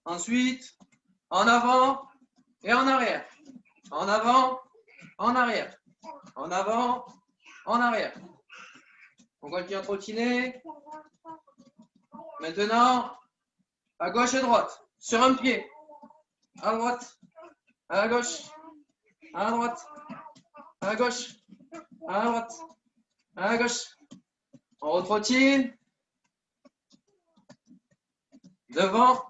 Ensuite, en avant et en arrière. En avant, en arrière. En avant, en arrière. On continue à trottiner. Maintenant, à gauche et droite. Sur un pied. À droite, à gauche, à droite, à gauche, à droite, à gauche. On retrottine. Devant,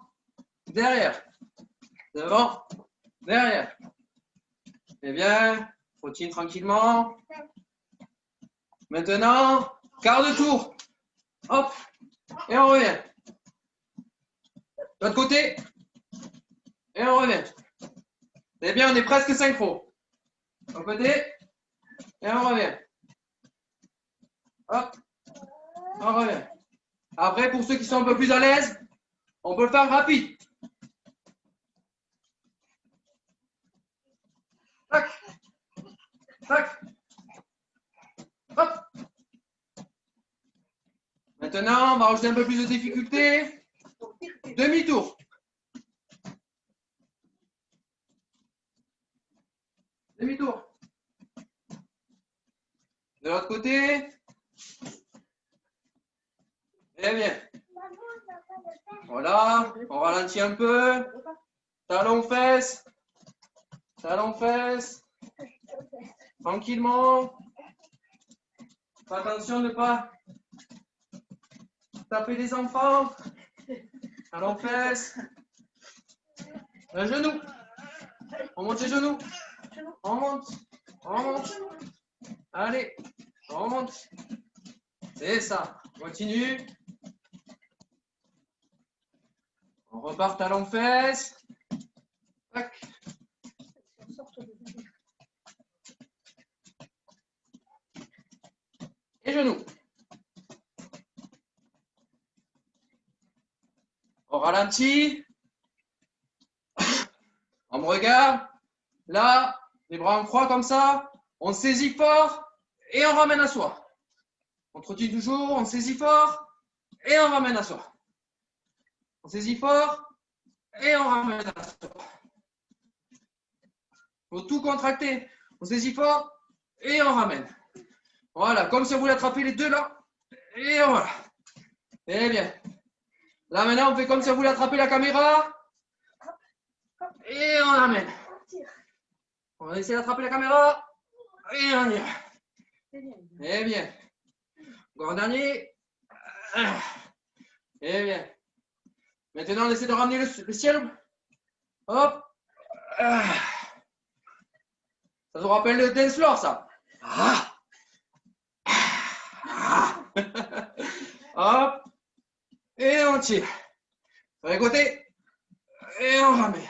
derrière. Devant, derrière. Eh bien, trottine tranquillement. Maintenant, quart de tour. Hop, et on revient. De l'autre côté, et on revient. Eh bien, on est presque synchro. De l'autre côté, et on revient. Hop, on revient. Après, pour ceux qui sont un peu plus à l'aise, on peut le faire rapide. Tac, tac, hop. Maintenant, on va rajouter un peu plus de difficulté. Demi-tour. Demi-tour. De l'autre côté. Eh bien. Voilà, on ralentit un peu. Talon fesses. Talon fesses. Tranquillement. Fais attention de ne pas taper les enfants. Talon fesses. Un genou. On monte les genoux. On monte. On monte. Allez, on monte. C'est ça. Continue. On repart talon fesses. Tac. Et genoux. On ralentit. On me regarde. Là, les bras en croix comme ça. On saisit fort et on ramène à soi. On trottine toujours, on saisit fort et on ramène à soi. On saisit fort et on ramène à soi. Il faut tout contracter. On saisit fort et on ramène. Voilà, comme si on voulait attraper les deux là. Et voilà. Eh bien. Là maintenant, on fait comme si on voulait attraper la caméra. Et on ramène. On va essayer d'attraper la caméra. Et on y va. Eh bien. Encore un dernier. Eh bien. Maintenant, on essaie de ramener le ciel. Hop. Ça vous rappelle le dance floor, ça. Hop. Et on tire. Sur les côtés. Et on ramène.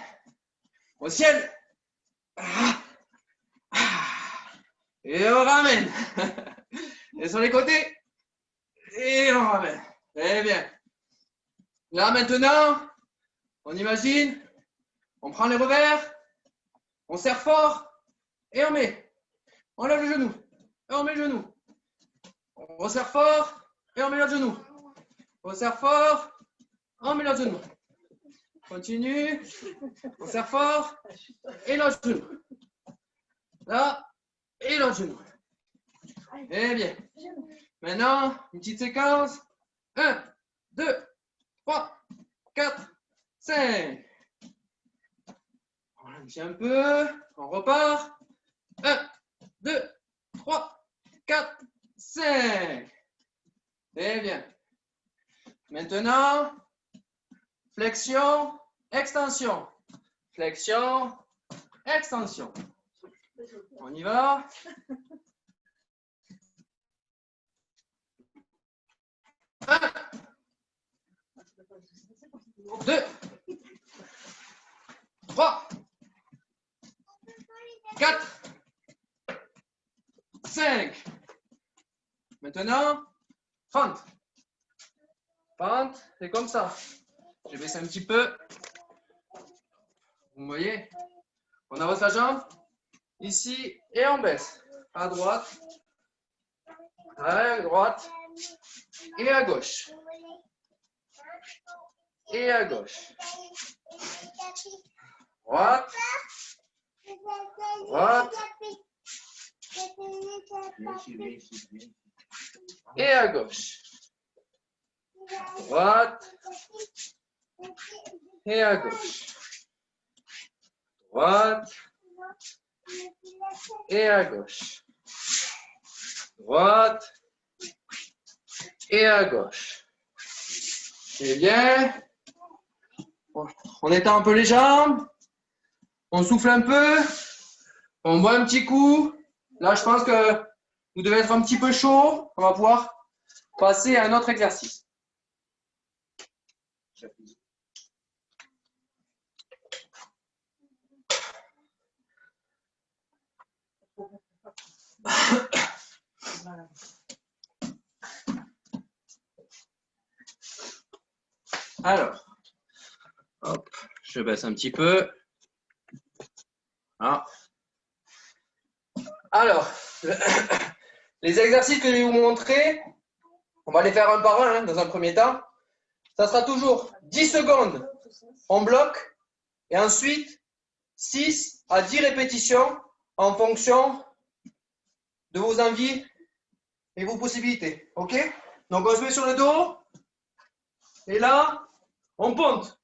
Au ciel. Et on ramène. Et sur les côtés. Et on ramène. Très bien. Là maintenant, on imagine, on prend les revers, on serre fort et on met. On lève le genou et on met le genou. On resserre fort et on met l'autre genou. On serre fort, on met l'autre genou. Continue. On serre fort et l'autre genou. Là et l'autre genou. Eh bien. Maintenant, une petite séquence. 1, 2, 3, 4, 5. On ralentit un peu. On repart. 1, 2, 3, 4, 5. Très bien. Maintenant, flexion, extension. Flexion, extension. On y va. 1, 2, 3, 4, 5. Maintenant, fente. Fente, c'est comme ça. Je baisse un petit peu. Vous voyez? On avance la jambe. Ici, et on baisse. À droite. À droite. Et à gauche. Et à gauche. Droite. Droite. Et à gauche. Droite. Et à gauche. Droite. Et à gauche. Droite. Et à gauche. Et bien. On étend un peu les jambes. On souffle un peu. On boit un petit coup. Là, je pense que vous devez être un petit peu chaud. On va pouvoir passer à un autre exercice. Alors, hop, je baisse un petit peu. Ah. Alors, les exercices que je vais vous montrer, on va les faire un par un hein, dans un premier temps. Ça sera toujours 10 secondes en bloc et ensuite 6 à 10 répétitions en fonction de vos envies et vos possibilités. OK? Donc, on se met sur le dos et là, on ponte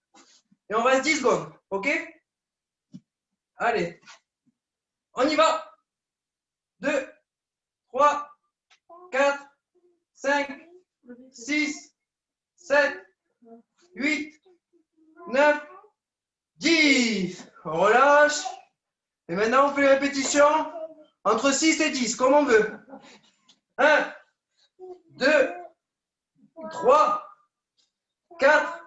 et on reste 10 secondes. OK? Allez, on y va. 2, 3, 4, 5, 6, 7, 8, 9, 10. On relâche. Et maintenant, on fait les répétitions entre 6 et 10, comme on veut. 1, 2, 3, 4,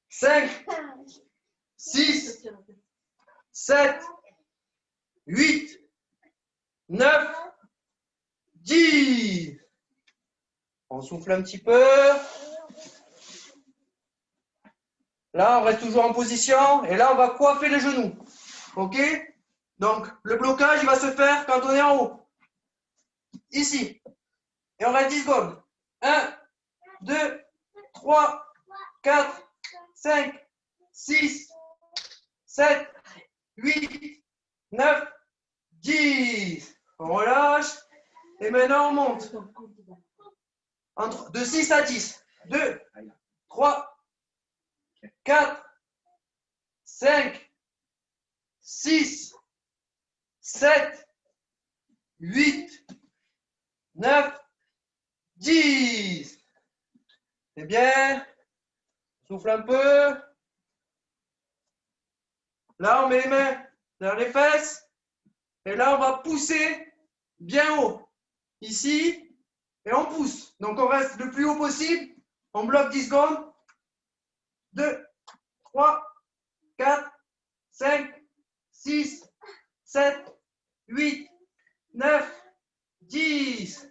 5, 6, 7, 8, 9, 10. On souffle un petit peu. Là, on reste toujours en position. Et là, on va coiffer les genoux. OK? Donc, le blocage, il va se faire quand on est en haut. Ici. Et on reste 10 secondes. 1, 2, 3, 4, 5, 6, 7, 8, 9, 10. On relâche. Et maintenant, on monte. De 6 à 10. 2, 3, 4, 5, 6, 7, 8, 9, 10. C'est bien. Souffle un peu. Là, on met les mains derrière les fesses. Et là, on va pousser bien haut. Ici. Et on pousse. Donc, on reste le plus haut possible. On bloque 10 secondes. 2, 3, 4, 5, 6, 7, 8, 9, 10.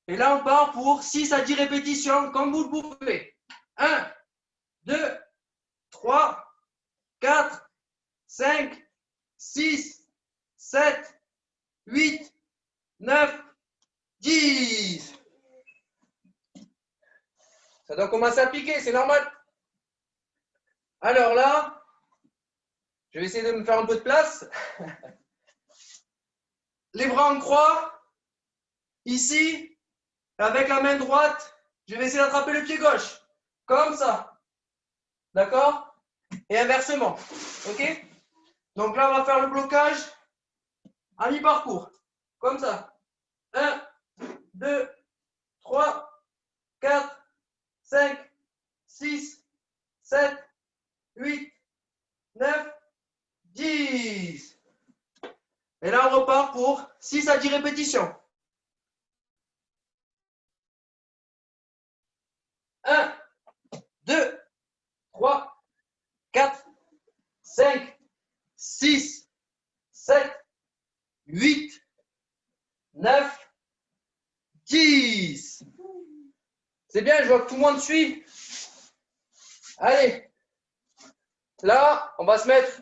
Et là, on part pour 6 à 10 répétitions, comme vous le pouvez. 1, 2, 3, 4, 5, 6, 7, 8, 9, 10. Ça doit commencer à piquer, c'est normal. Alors là, je vais essayer de me faire un peu de place. Les bras en croix. Ici, avec la main droite, je vais essayer d'attraper le pied gauche. Comme ça. D'accord? Et inversement. OK? Donc là, on va faire le blocage à mi-parcours. Comme ça. 1, 2, 3, 4, 5, 6, 7, 8, 9, 10. Et là, on repart pour 6 à 10 répétitions. 1, 2, 3, 4, 5, 6, 7, 8, 9, 10. C'est bien, je vois que tout le monde suit. Allez. Là, on va se mettre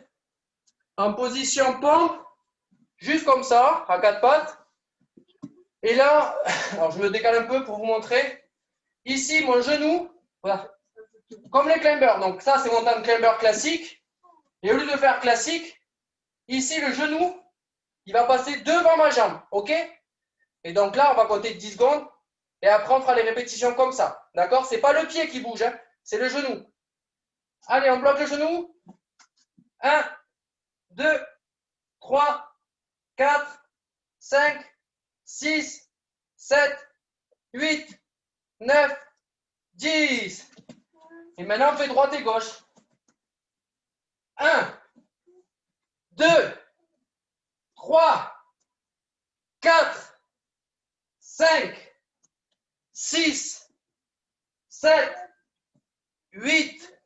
en position pompe, juste comme ça, à quatre pattes. Et là, alors je me décale un peu pour vous montrer. Ici, mon genou, voilà, comme les climbers. Donc ça, c'est mon time climber classique. Et au lieu de faire classique, ici, le genou, il va passer devant ma jambe. OK? Et donc là, on va compter 10 secondes. Et après, on fera les répétitions comme ça. D'accord? Ce n'est pas le pied qui bouge, hein, c'est le genou. Allez, on bloque le genou. 1, 2, 3, 4, 5, 6, 7, 8, 9, 10. Et maintenant, on fait droite et gauche. 1, 2, 3, 4, 5, 6, 7, 8,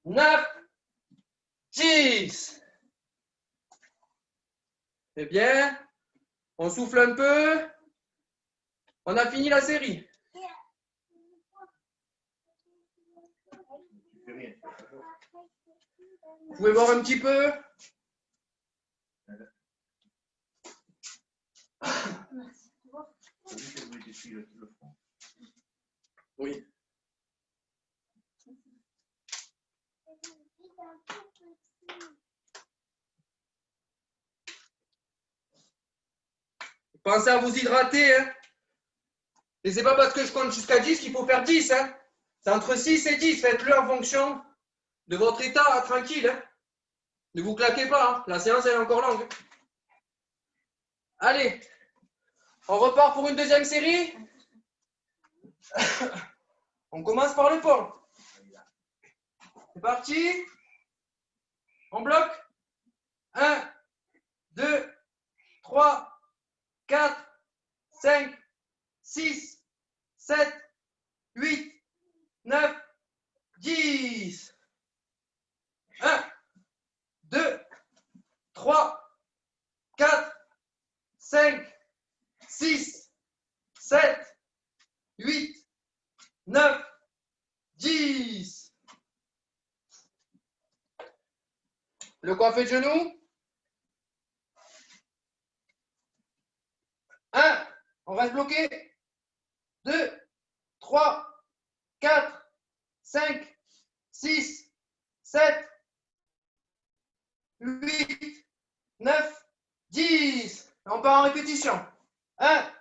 9, 10. C'est bien. On souffle un peu. On a fini la série. Vous pouvez voir un petit peu. Oui. Pensez à vous hydrater. Hein. Et c'est pas parce que je compte jusqu'à 10 qu'il faut faire 10. Hein. C'est entre 6 et 10. Faites-le en fonction de votre état tranquille. Hein. Ne vous claquez pas. Hein. La séance elle est encore longue. Allez. On repart pour une deuxième série. On commence par le pont. C'est parti. On bloque. 1, 2, 3, 4, 5, 6, 7, 8, 9, 10. 1, 2, 3, 4, 5, 6, 7, 8, 9, 10. Le coiffé de genou. 1, on reste bloqué. 2, 3, 4, 5, 6, 7, 8, 9, 10. On part en répétition. 1,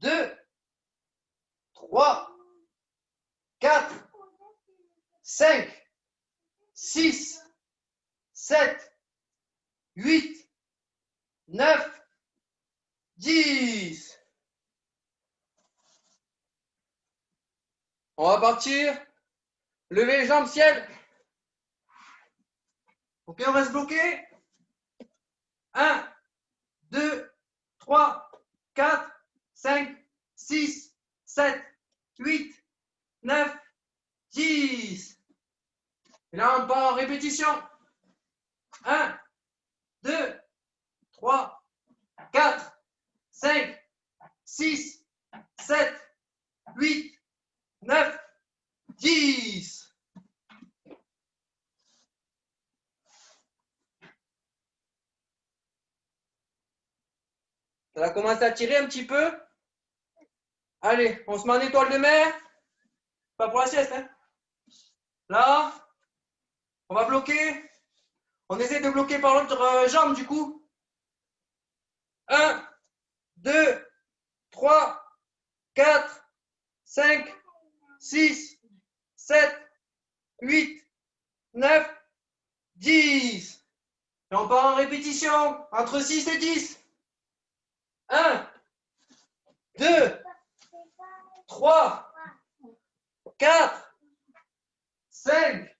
2, 3, 4, 5, 6, 7, 8, 9, 10. On va partir. Lever les jambes, ciel. Ok, on reste bloqué. 1, 2, 3, 4, 5, 6, 7, 8, 9, 10. Et là, on part en répétition. 1, 2, 3, 4, 5, 6, 7, 8, 9, 10. Ça va commencer à tirer un petit peu. Allez, on se met en étoile de mer. Pas pour la sieste, hein. Là, on va bloquer. On essaie de bloquer par l'autre jambe, du coup. 1, 2, 3, 4, 5, 6, 7, 8, 9, 10. Et on part en répétition, entre 6 et 10. 1, 2, 3, 4, 5,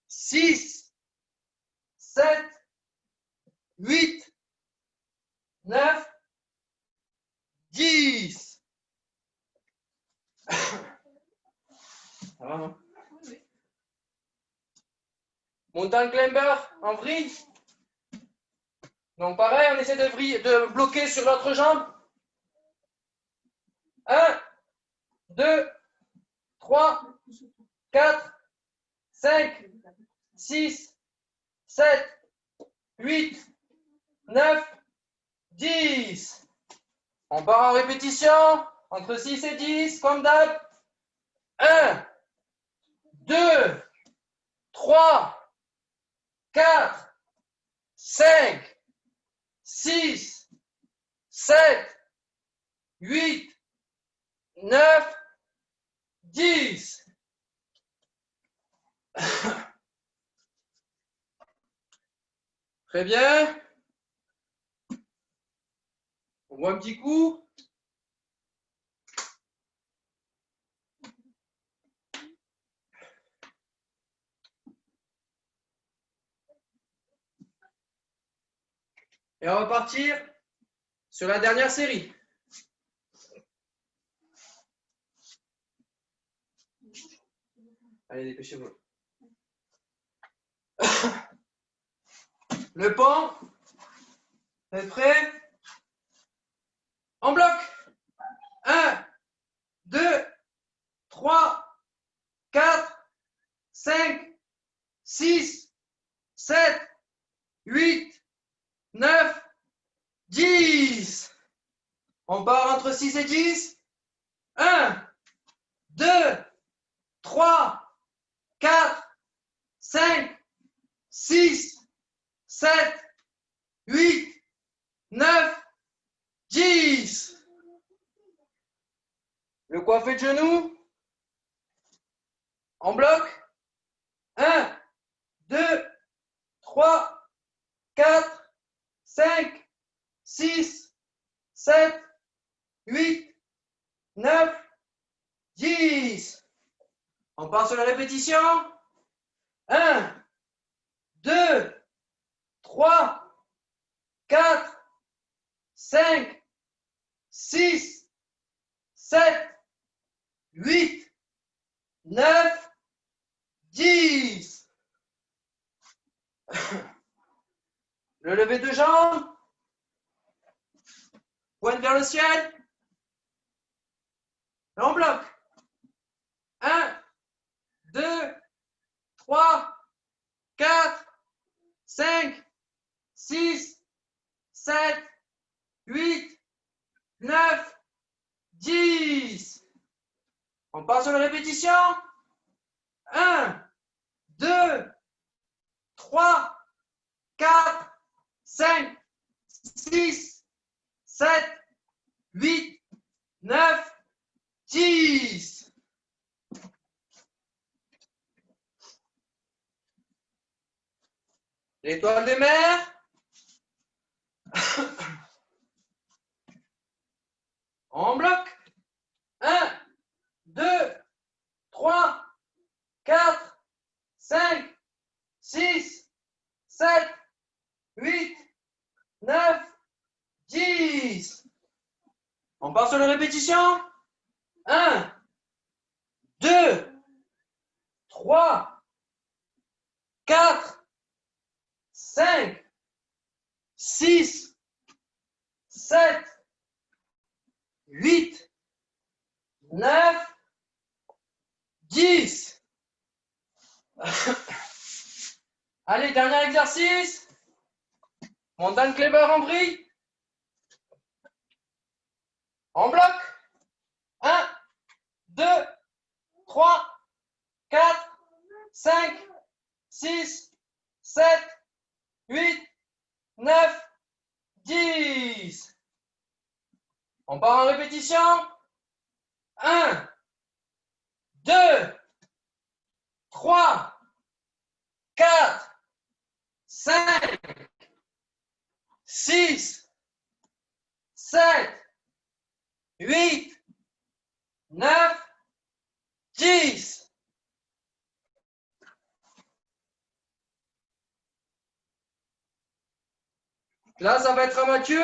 6, 7, 8, 9, 10. Ça va, non? Mountain climber en vrille. Donc pareil, on essaie de bloquer sur l'autre jambe. 1, 2, 3, 4, 5, 6, 7, 8, 9, 10. On part en répétition, entre 6 et 10, comme d'hab. 1, 2, 3, 4, 5, 6, 7, 8, 9, 10. Très bien. On voit un petit coup. Et on va partir sur la dernière série. Allez, dépêchez-vous. Le pan. Vous êtes prêts? En bloc. 1, 2, 3, 4, 5, 6, 7, 8, 9, 10. On part entre 6 et 10. 1, 2, 3, 4, 5, 6, 7, 8, 9, 10. Le coiffé de genou. En bloc. 1, 2, 3, 4, 5, 6, 7, 8, 9, 10. On part sur la répétition. 1, 2, 3, 4, 5, 6, 7, 8, 9, 10. Le lever de jambe. Pointe vers le ciel. En bloc. 1, 2, 3, 4, 5, 6, 7, 8, 9, 10. On passe sur la répétition. 1, 2, 3, 4, 5, 6, 7, 8, 9, 10. L'étoile de mer. En bloc. 1, 2, 3, 4, 5, 6, 7, 8, 9, 10. On part sur la répétition. 1, 2, 3, 4, 5, 6, 7, 8, 9, 10. Allez, dernier exercice. Montagne Kleber en vrille. En bloc. 1, 2, 3, 4, 5, 6, 7, 8, 9, 10. On part en répétition. 1, 2, 3, 4, 5, 6, 7, 8, 9, 10. Là, ça va être Mathieu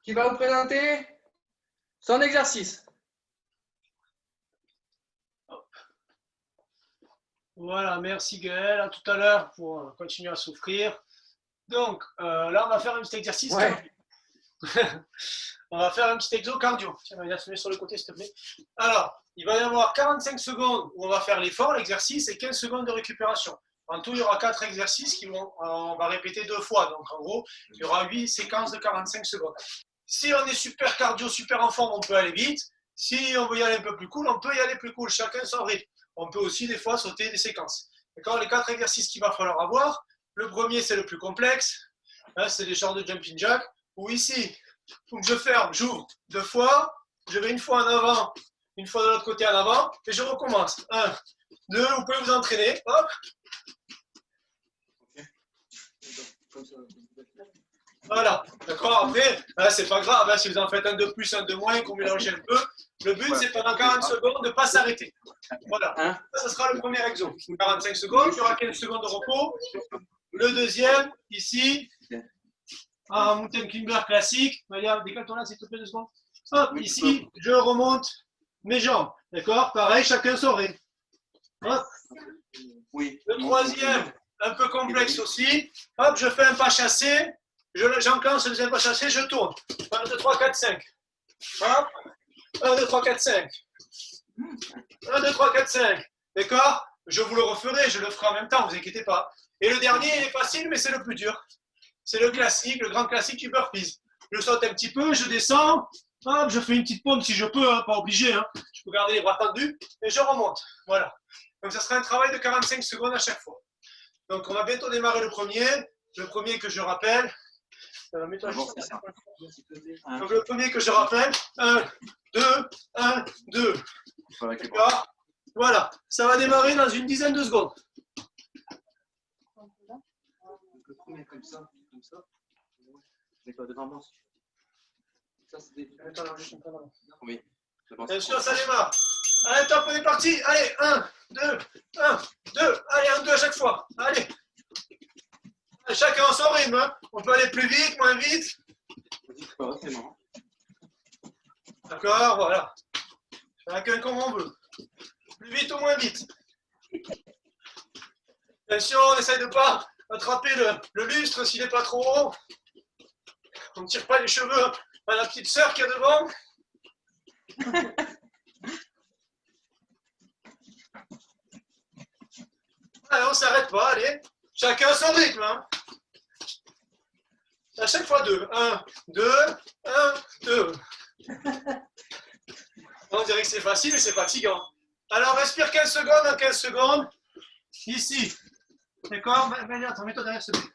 qui va vous présenter son exercice. Voilà, merci Gaël. À tout à l'heure pour continuer à souffrir. Donc, là, on va faire un petit exercice. Ouais. On va faire un petit exo cardio. Tiens, il a se met sur le côté, s'il te plaît. Alors, il va y avoir 45 secondes où on va faire l'effort, l'exercice, et 15 secondes de récupération. En tout, il y aura 4 exercices on va répéter 2 fois. Donc, en gros, il y aura 8 séquences de 45 secondes. Si on est super cardio, super en forme, on peut aller vite. Si on veut y aller un peu plus cool, on peut y aller plus cool. Chacun son rythme. On peut aussi, des fois, sauter des séquences. D'accord? Les 4 exercices qu'il va falloir avoir. Le premier, c'est le plus complexe. Hein, c'est des genres de jumping jack. Ou ici, il faut que je ferme, j'ouvre 2 fois. Je vais une fois en avant, une fois de l'autre côté en avant. Et je recommence. 1, 2, vous pouvez vous entraîner. Hop. Voilà, d'accord. Après, c'est pas grave, hein, si vous en faites un de plus, un de moins, qu'on mélange un peu. Le but, c'est pendant 40 secondes de ne pas s'arrêter. Voilà, ça sera le premier exo. 45 secondes, il y aura 15 secondes de repos. Le deuxième, ici, un mountain climber classique. Décale-toi là, s'il te plaît, 2 secondes. Hop, ici, je remonte mes jambes. D'accord? Pareil, chacun son rythme. Hop. Le troisième, un peu complexe aussi. Hop, je fais un pas chassé. J'enclenche le deuxième pas chassé, je tourne. 1, 2, 3, 4, 5. Hop. 1, 2, 3, 4, 5. 1, 2, 3, 4, 5. D'accord? Je vous le referai, je le ferai en même temps, ne vous inquiétez pas. Et le dernier, il est facile, mais c'est le plus dur. C'est le classique, le grand classique du burpees. Je saute un petit peu, je descends. Hop, je fais une petite pompe si je peux, hein, pas obligé. Hein. Je peux garder les bras tendus et je remonte. Voilà. Donc, ça sera un travail de 45 secondes à chaque fois. Donc, on va bientôt démarrer le premier. Le premier que je rappelle. Donc, le premier que je rappelle. 1, 2, 1, 2. D'accord. Voilà. Ça va démarrer dans une dizaine de secondes. Le premier comme ça. Mais pas devant moi. Ça, c'est oui. Bien sûr, ça démarre. Allez, top, on est parti. Allez, 1, 2, 1, 2. Allez, 1, 2 à chaque fois. Allez. Chacun en son rythme. Hein. On peut aller plus vite, moins vite. D'accord, voilà. Chacun comme on veut. Plus vite ou moins vite. Attention, on essaye de ne pas attraper le lustre s'il n'est pas trop haut. On ne tire pas les cheveux à la petite sœur qui est devant. Allez, on ne s'arrête pas, allez. Chacun son rythme. Hein. À chaque fois 2. 1, 2, 1, 2. On dirait que c'est facile, mais c'est fatigant. Alors, respire 15 secondes en 15 secondes. Ici. D'accord? Attends, mets-toi derrière ce truc.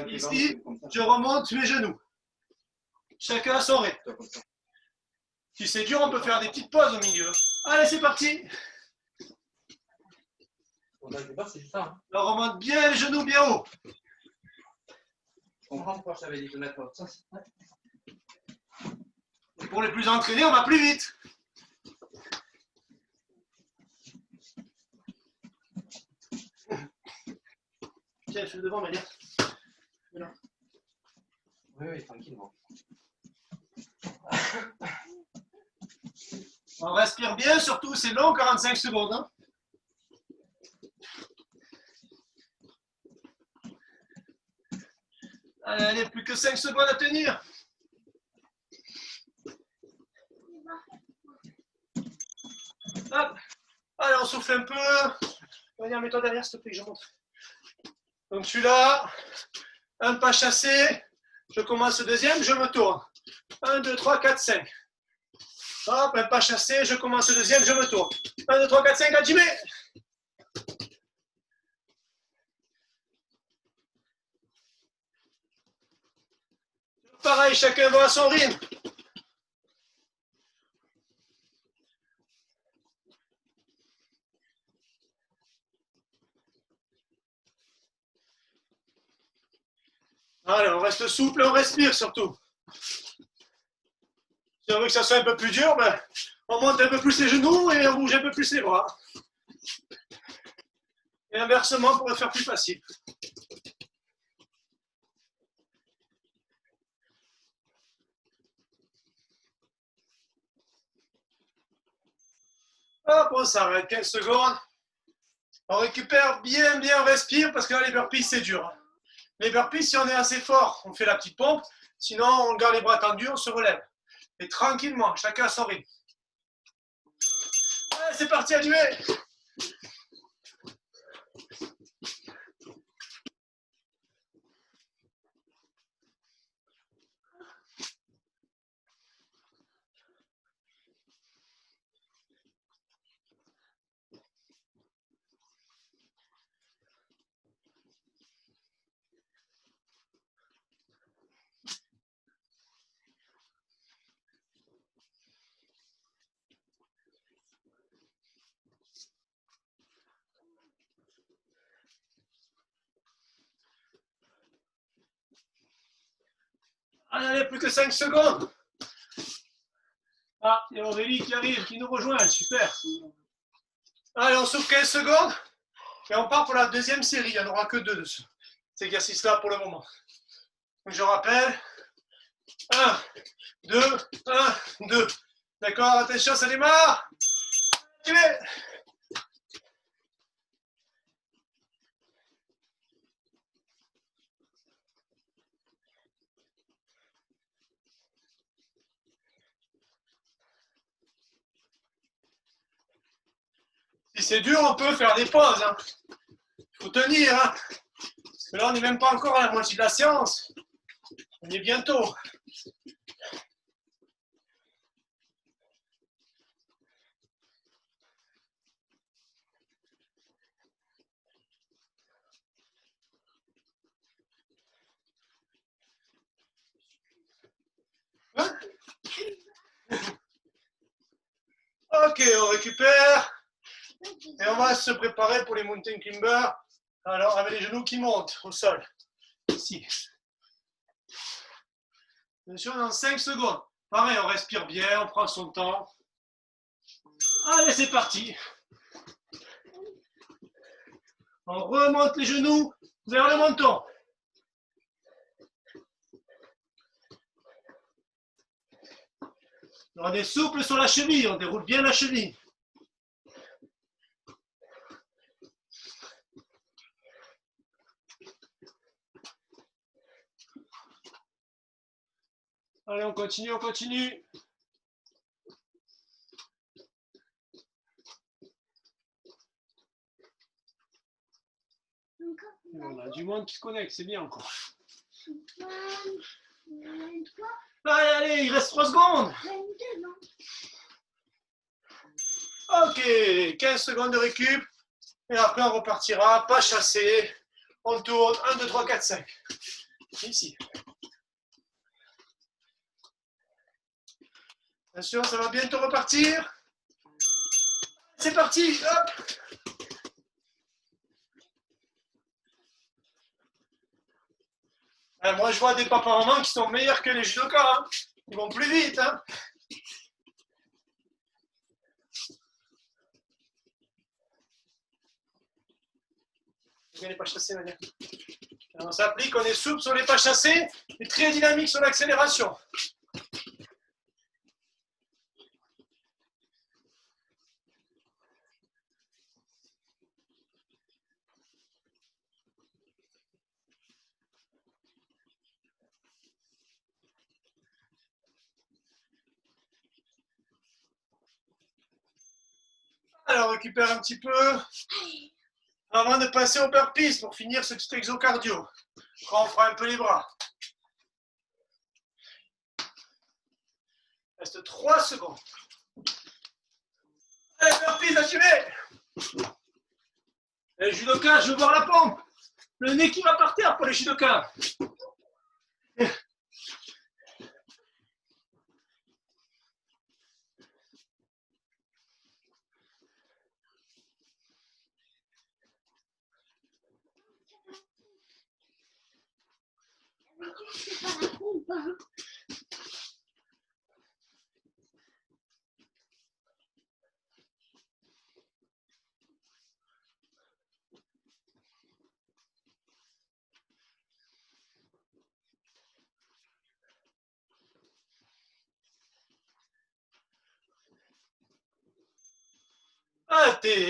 Ici, je remonte mes genoux. Chacun son rythme. Si c'est dur, on peut faire des petites pauses au milieu. Allez, c'est parti. Alors, on remonte bien les genoux bien haut. Je comprends pourquoi je t'avais dit de mettre ça. Et pour les plus entraînés, on va plus vite. Tiens, je suis devant, Malia. Oui, tranquillement. On respire bien, surtout, c'est long, 45 secondes. Hein. Allez, plus que 5 secondes à tenir. Hop. Allez, on souffle un peu. Viens, mets-toi derrière, s'il te plaît, que je montre. Donc, je suis là. Un pas chassé. Je commence le deuxième, je me tourne. 1, 2, 3, 4, 5. Hop, un pas chassé, je commence le deuxième, je me tourne. 1, 2, 3, 4, 5, Hajime. Pareil, chacun va à son rythme. Allez, on reste souple, on respire surtout. Si on veut que ça soit un peu plus dur, ben, on monte un peu plus les genoux et on bouge un peu plus les bras. Et inversement pour le faire plus facile. Hop, on s'arrête 15 secondes. On récupère bien, on respire parce que là, les burpees, c'est dur. Les burpees, si on est assez fort, on fait la petite pompe. Sinon, on garde les bras tendus, on se relève. Et tranquillement, chacun à son rythme. Allez, c'est parti, à duer. Allez, plus que 5 secondes. Ah, il y a Aurélie qui arrive, qui nous rejoint, super. Allez, on souffle 15 secondes et on part pour la deuxième série. Il n'y en aura que 2 de cet exercice-là pour le moment. Donc, je rappelle, 1, 2, 1, 2. D'accord, attention, ça démarre. Activez. Si c'est dur, on peut faire des pauses. Hein. Il faut tenir. Hein. Parce que là, on n'est même pas encore à la moitié de la séance. On y est bientôt. Hein? Ok, on récupère. Et on va se préparer pour les mountain climbers. Alors, avec les genoux qui montent au sol. Ici. Attention, dans 5 secondes. Pareil, on respire bien, on prend son temps. Allez, c'est parti. On remonte les genoux vers le menton. On est souple sur la cheville, on déroule bien la cheville. Allez, on continue, on continue. On a du monde qui se connecte, c'est bien encore. Allez, allez, il reste 3 secondes. Ok, 15 secondes de récup. Et après, on repartira, pas chassé. On tourne, 1, 2, 3, 4, 5. Ici. Attention, ça va bientôt repartir. C'est parti, hop. Moi, je vois des papas-mamans qui sont meilleurs que les judokas. Hein. Ils vont plus vite. Hein. Bien les pas chassés, Nadia. On s'applique, on est souple sur les pas chassés et très dynamique sur l'accélération. Alors, on récupère un petit peu avant de passer au burpees pour finir ce petit exo cardio. Quand on fera un peu les bras. Il reste 3 secondes. Allez, burpees, assumez. Les judokas, je veux voir la pompe. Le nez qui va par terre pour les judokas.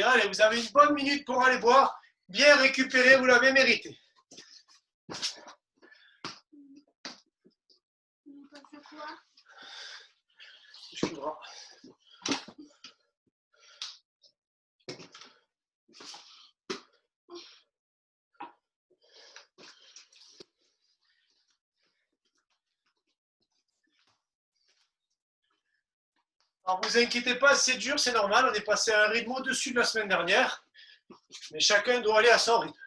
Allez, vous avez une bonne minute pour aller boire. Bien récupéré, vous l'avez mérité. Je suis droit. Alors, vous inquiétez pas, c'est dur, c'est normal. On est passé à un rythme au-dessus de la semaine dernière. Mais chacun doit aller à son rythme.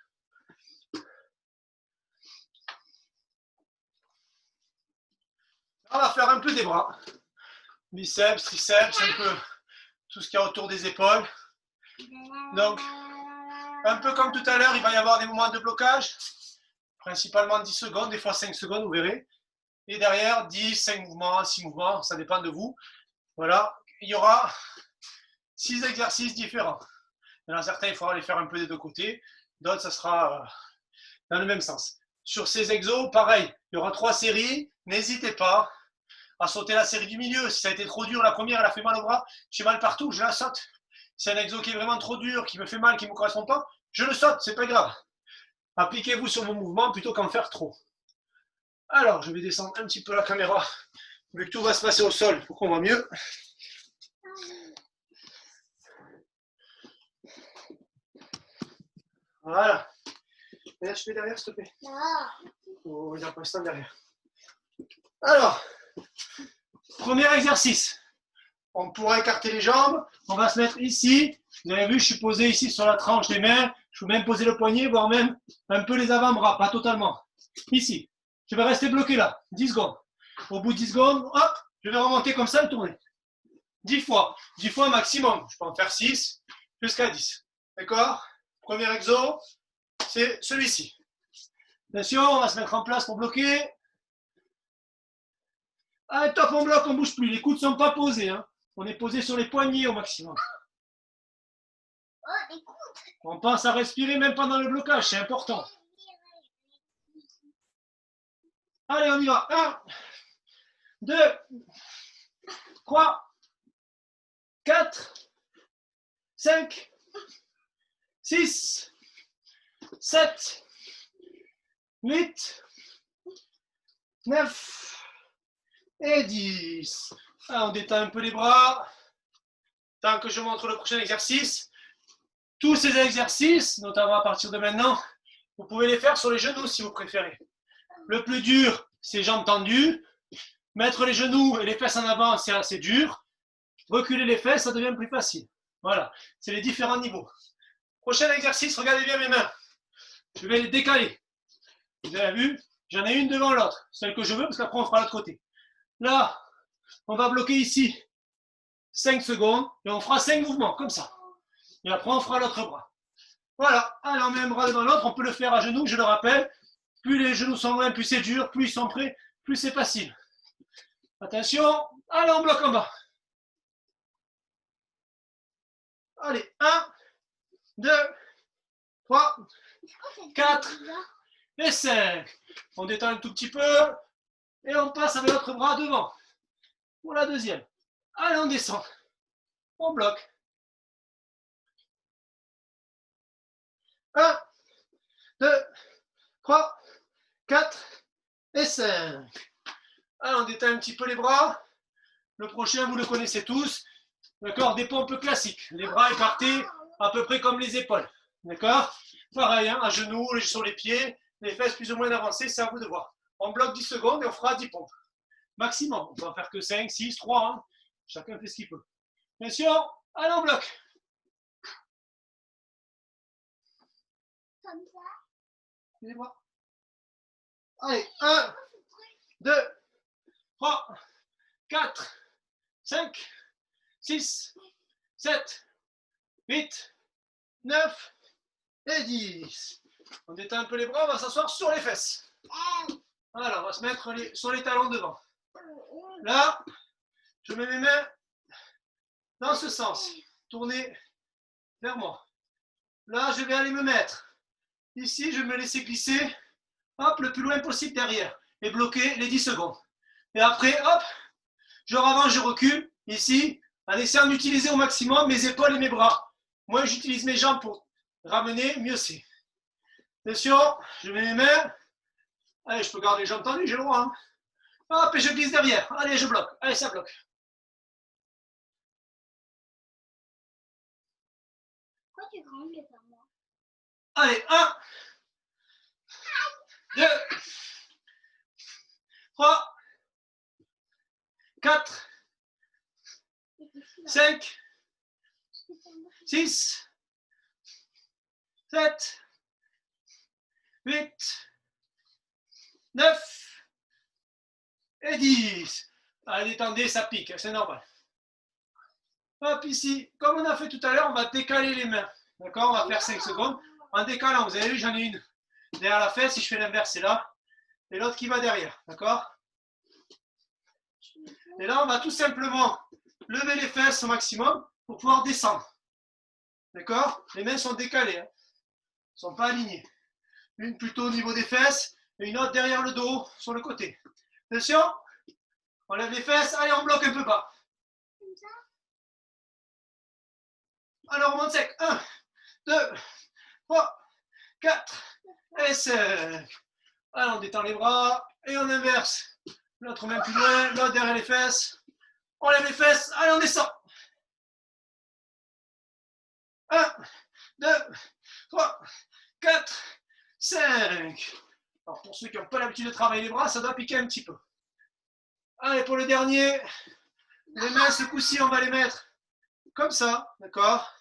On va faire un peu des bras. Biceps, triceps, un peu tout ce qu'il y a autour des épaules. Donc, un peu comme tout à l'heure, il va y avoir des moments de blocage. Principalement 10 secondes, des fois 5 secondes, vous verrez. Et derrière, 10, 5 mouvements, 6 mouvements, ça dépend de vous. Voilà, il y aura 6 exercices différents. Il y en a certains, il faudra les faire un peu des deux côtés. D'autres, ça sera dans le même sens. Sur ces exos, pareil, il y aura 3 séries. N'hésitez pas à sauter la série du milieu. Si ça a été trop dur, la première, elle a fait mal au bras, j'ai mal partout, je la saute. Si c'est un exo qui est vraiment trop dur, qui me fait mal, qui ne me correspond pas, je le saute, c'est pas grave. Appliquez-vous sur vos mouvements plutôt qu'en faire trop. Alors, je vais descendre un petit peu la caméra, vu que tout va se passer au sol pour qu'on voit mieux. Voilà. Et là, je fais derrière, s'il te plaît. Oh, il y a pas un derrière. Alors, premier exercice. On pourra écarter les jambes. On va se mettre ici. Vous avez vu, je suis posé ici sur la tranche des mains. Je peux même poser le poignet, voire même un peu les avant-bras, pas totalement. Ici. Je vais rester bloqué là, 10 secondes. Au bout de 10 secondes, hop, je vais remonter comme ça et tourner. 10 fois. 10 fois maximum. Je peux en faire 6 jusqu'à 10. D'accord? Premier exo, c'est celui-ci. Attention, on va se mettre en place pour bloquer. Allez, top, on bloque, on ne bouge plus. Les coudes ne sont pas posés. Hein. On est posé sur les poignets au maximum. On pense à respirer même pendant le blocage, c'est important. Allez, on y va. 1, 2, 3, 4, 5, 6, 7, 8, 9 et 10. Alors, on détend un peu les bras. Tant que je montre le prochain exercice. Tous ces exercices, notamment à partir de maintenant, vous pouvez les faire sur les genoux si vous préférez. Le plus dur, c'est jambes tendues. Mettre les genoux et les fesses en avant, c'est assez dur. Reculer les fesses, ça devient plus facile. Voilà, c'est les différents niveaux. Prochain exercice, regardez bien mes mains. Je vais les décaler. Vous avez vu, j'en ai une devant l'autre, celle que je veux, parce qu'après on fera l'autre côté. Là, on va bloquer ici 5 secondes et on fera 5 mouvements, comme ça. Et après, on fera l'autre bras. Voilà, allez, on met un bras devant l'autre, on peut le faire à genoux, je le rappelle. Plus les genoux sont loin, plus c'est dur, plus ils sont prêts, plus c'est facile. Attention, allez, on bloque en bas. Allez, 1, 2, 3, 4 et 5. On détend un tout petit peu et on passe avec l'autre bras devant. Pour la deuxième. Allez, on descend. On bloque. 1, 2, 3, 4 et 5. Alors, on détend un petit peu les bras. Le prochain, vous le connaissez tous. D'accord? Des pompes classiques. Les bras écartés à peu près comme les épaules. D'accord? Pareil, hein, à genoux, sur les pieds, les fesses plus ou moins avancées, c'est à vous de voir. On bloque 10 secondes et on fera 10 pompes. Maximum. On peut en faire que 5, 6, 3. Hein. Chacun fait ce qu'il peut. Attention, allez, on bloque. Comme ça. Les bras. Allez, 1, 2, 3, 4, 5, 6, 7, 8, 9 et 10. On détend un peu les bras, on va s'asseoir sur les fesses. Voilà, on va se mettre sur les talons devant. Là, je mets mes mains dans ce sens. Tournez vers moi. Là, je vais aller me mettre. Ici, je vais me laisser glisser, hop, le plus loin possible derrière. Et bloquer les 10 secondes. Et après, hop, je avance, je recule. Ici, en essayant d'utiliser au maximum mes épaules et mes bras. Moi, j'utilise mes jambes pour ramener, mieux c'est. Attention, je mets mes mains. Allez, je peux garder les jambes tendues, j'ai le droit. Hein. Hop, et je glisse derrière. Allez, je bloque. Allez, ça bloque. Pourquoi tu grandes les par moi? Allez, 1, 2, 3, 4, 5, 6, 7, 8, 9 et 10. Allez, détendez, ça pique, c'est normal. Hop, ici, comme on a fait tout à l'heure, on va décaler les mains. D'accord? On va faire 5 secondes. En décalant, vous avez vu, j'en ai une derrière la fesse. Si je fais l'inverse, c'est là. Et l'autre qui va derrière. D'accord? Et là, on va tout simplement lever les fesses au maximum pour pouvoir descendre. D'accord? Les mains sont décalées, hein. Elles ne sont pas alignées. Une plutôt au niveau des fesses et une autre derrière le dos sur le côté. Attention, on lève les fesses, allez, on bloque un peu bas. Alors, on monte sec. 1, 2, 3, 4 et 5. Allez, on détend les bras et on inverse. L'autre main plus loin, l'autre derrière les fesses. On lève les fesses, allez, on descend. 1, 2, 3, 4, 5. Alors, pour ceux qui n'ont pas l'habitude de travailler les bras, ça doit piquer un petit peu. Allez, pour le dernier, les mains, ce coup-ci, on va les mettre comme ça, d'accord?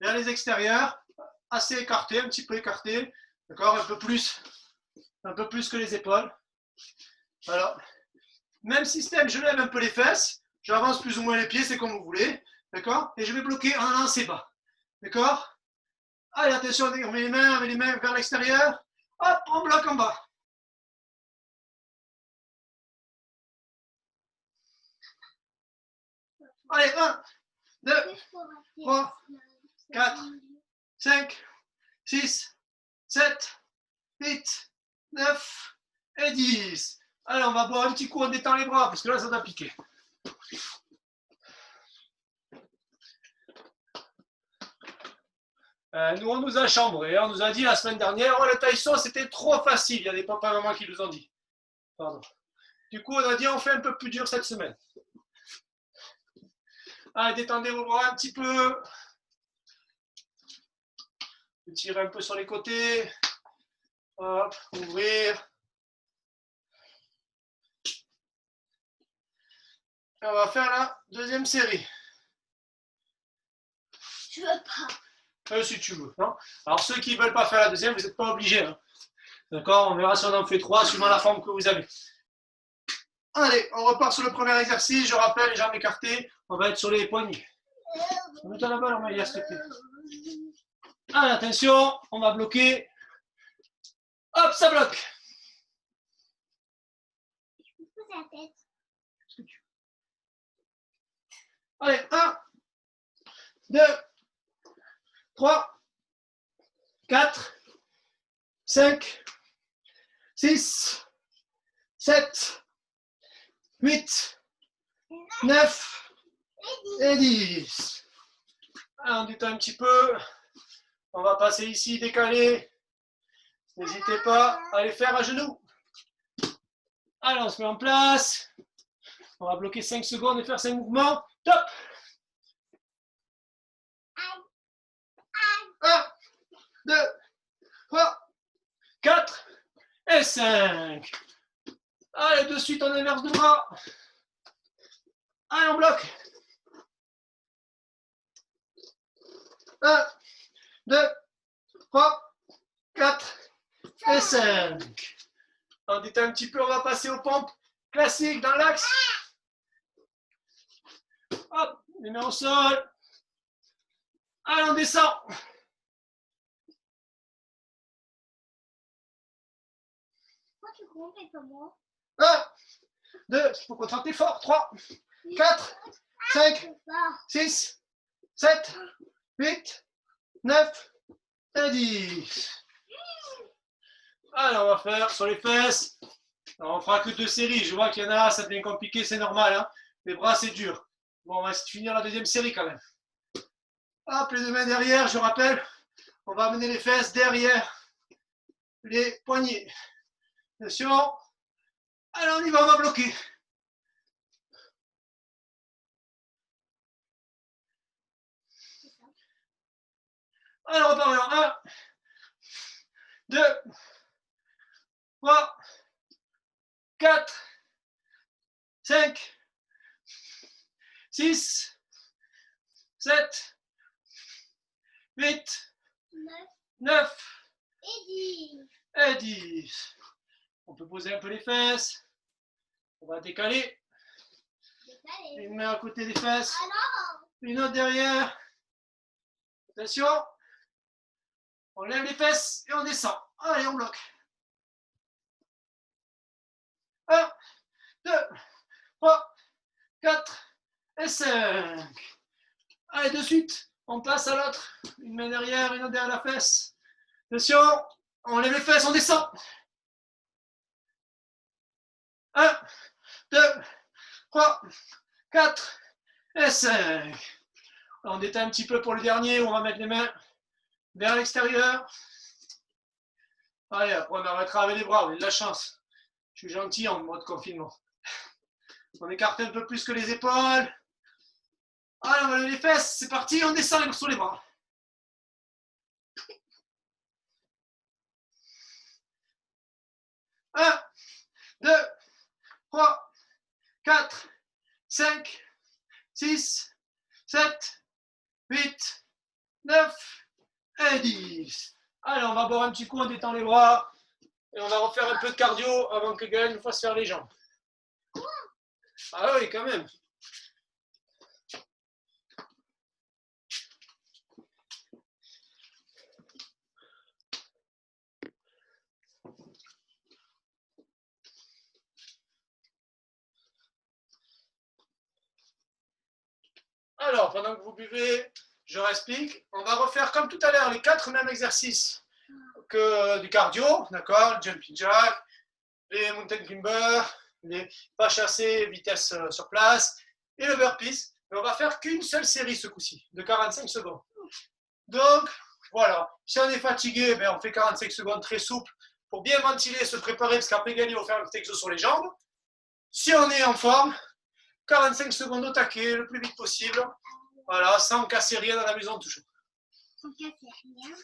Vers les extérieurs, assez écartés, un petit peu écartés, d'accord? Un peu plus que les épaules. Voilà. Même système, je lève un peu les fesses, j'avance plus ou moins les pieds, c'est comme vous voulez, d'accord? Et je vais bloquer un lancer bas, d'accord? Allez, attention, on met les mains vers l'extérieur, hop, on bloque en bas. Allez, 1, 2, 3, 4, 5, 6, 7, 8, 9 et 10. Allez, on va boire un petit coup, on détend les bras, parce que là, ça doit piquer. Nous, on nous a chambré, on nous a dit la semaine dernière, oh, le taille-saut, c'était trop facile. Il y a des papas et mamans qui nous ont dit. Pardon. Du coup, on a dit, on fait un peu plus dur cette semaine. Allez, détendez vos bras un petit peu. Tirez un peu sur les côtés. Hop, ouvrir. Et on va faire la deuxième série. Je veux pas. Si tu veux. Non, alors, ceux qui ne veulent pas faire la deuxième, vous n'êtes pas obligés. Hein. D'accord? On verra si on en fait 3, suivant la forme que vous avez. Allez, on repart sur le premier exercice. Je rappelle, les jambes écartées. On va être sur les poignets. Mets-toi là-bas, alors, Maïlia, s'il te plaît. Allez, attention, on va bloquer. Hop, ça bloque. Pose la tête. Allez, 1, 2, 3, 4, 5, 6, 7, 8, 9 et 10. Alors, on détend un petit peu. On va passer ici, décaler. N'hésitez pas à les faire à genoux. Allez, on se met en place. On va bloquer 5 secondes et faire 5 mouvements. Top! 1, 2, 3, 4 et 5. Allez, de suite, on inverse de bras. Allez, on bloque. 1, 2, 3, 4 et 5. On détend un petit peu, on va passer aux pompes classiques dans l'axe. Hop, les mains au sol. Allez, on descend. Pourquoi tu comptes avec moi? 1, 2, il faut contracter fort. 3, 4, 5, 6, 7, 8, 9 et 10. Allez, on va faire sur les fesses. Alors, on fera que 2 séries. Je vois qu'il y en a, ça devient compliqué, c'est normal. Hein. Les bras, c'est dur. Bon, on va finir la deuxième série quand même. Hop, les deux mains derrière, je rappelle. On va amener les fesses derrière les poignets. Attention. Allez, on y va, on va bloquer. Allez, on repart en 1, 2, 3, 4, 5, 6, 7, 8, 9 Et 10. et 10. On peut poser un peu les fesses. On va décaler. Décalé. Une main à côté des fesses. Alors, Une autre derrière. Attention. On lève les fesses et on descend. Allez, on bloque. 1, 2, 3, 4 et 5. Allez, de suite, on passe à l'autre. Une main derrière, une autre derrière la fesse. Attention, on lève les fesses, on descend. 1, 2, 3, 4 et 5. On détend un petit peu pour le dernier où on va mettre les mains vers l'extérieur. Allez, après on arrêtera avec les bras, on a de la chance. Je suis gentil en mode confinement. On écarte un peu plus que les épaules. Allez, on va lever les fesses, c'est parti, on descend sur les bras. 1, 2, 3, 4, 5, 6, 7, 8, 9 et 10. Allez, on va boire un petit coup, on détend les bras. Et on va refaire un peu de cardio avant que Gaël nous fasse faire les jambes. Ah oui, quand même. Alors, pendant que vous buvez, je explique. On va refaire comme tout à l'heure les 4 mêmes exercices que du cardio, d'accord? Jumping jack, les mountain climbers, les pas chassés, vitesse sur place et le burpees. Mais on va faire qu'une seule série ce coup-ci, de 45 secondes. Donc, voilà. Si on est fatigué, ben, on fait 45 secondes très souple pour bien ventiler, se préparer, parce qu'après Gali, on va faire un petit exo sur les jambes. Si on est en forme, 45 secondes au taquet, le plus vite possible. Voilà, sans casser rien dans la maison toujours. Sans casser rien.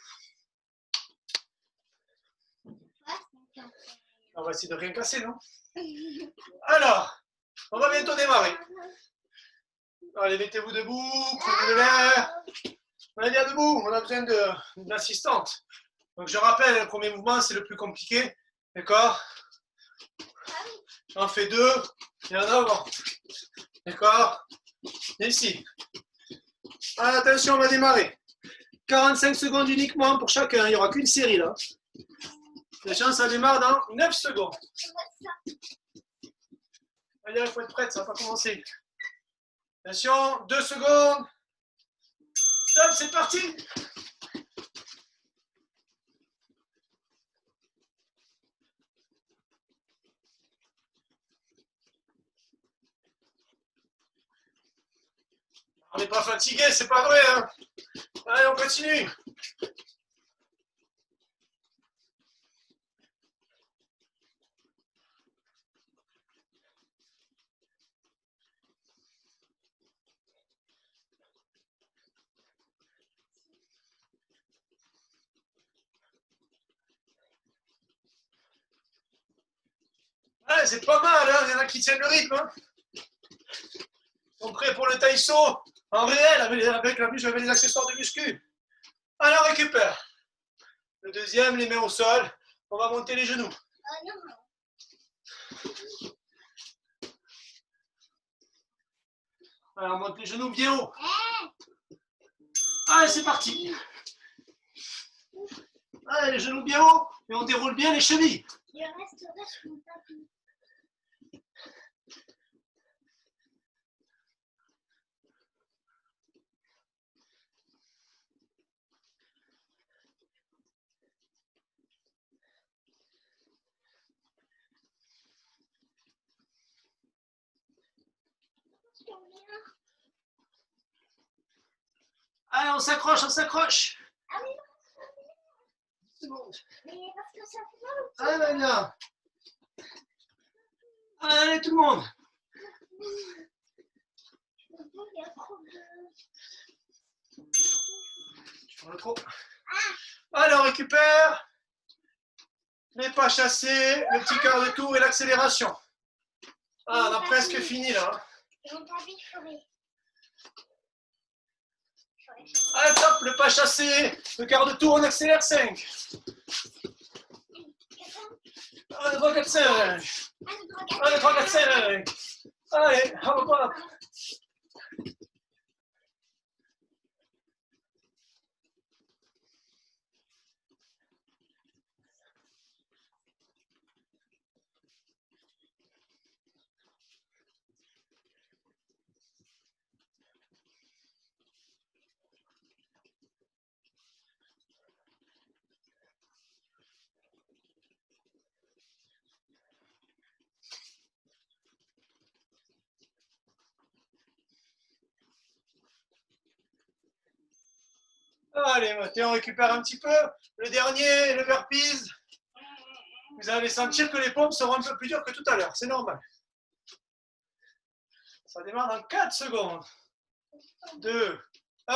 On va essayer de rien casser, non? Alors, on va bientôt démarrer. Allez, mettez-vous debout, prenez l'air. On est bien debout, on a besoin d'une assistante. Donc je rappelle, le premier mouvement, c'est le plus compliqué. D'accord? J'en fais 2, et en avant. D'accord? Et ici. Alors, attention, on va démarrer. 45 secondes uniquement pour chacun, il n'y aura qu'une série là. Attention, ça démarre dans 9 secondes. Allez, il faut être prête, ça va pas commencer. Attention, 2 secondes. Top, c'est parti. On n'est pas fatigué, c'est pas vrai. Hein. Allez, on continue. Ouais, c'est pas mal, hein. Il y en a qui tiennent le rythme. Hein. Ils sont prêts pour le taïso en réel, avec la muscle, avec les accessoires de muscu. Alors, récupère. Le deuxième, les mains au sol. On va monter les genoux. Alors, on monte les genoux bien haut. Allez, c'est parti. Allez, les genoux bien haut. Et on déroule bien les chevilles. Je resterai sur mon tapis. Allez, on s'accroche, on s'accroche. Ah oui, C'est bon. mais parce que ça fait mal au Allez, Vania. Allez, tout le monde. il y a trop de... Tu prends le trop. Allez, on récupère. Les pas chassés, le petit quart de tour et l'accélération. Ah, on a presque fini là. Et mon tapis forêt. Allez, top, le pas chassé, le quart de tour, on accélère 5. 1, 2, 3, 4, 5. 1, 2, 3, 4, 5. Allez, hop, hop. Allez, Mathieu, on récupère un petit peu. Le dernier, le burpees. Vous allez sentir que les pompes seront un peu plus dures que tout à l'heure. C'est normal. Ça démarre dans 4 secondes. 2, 1.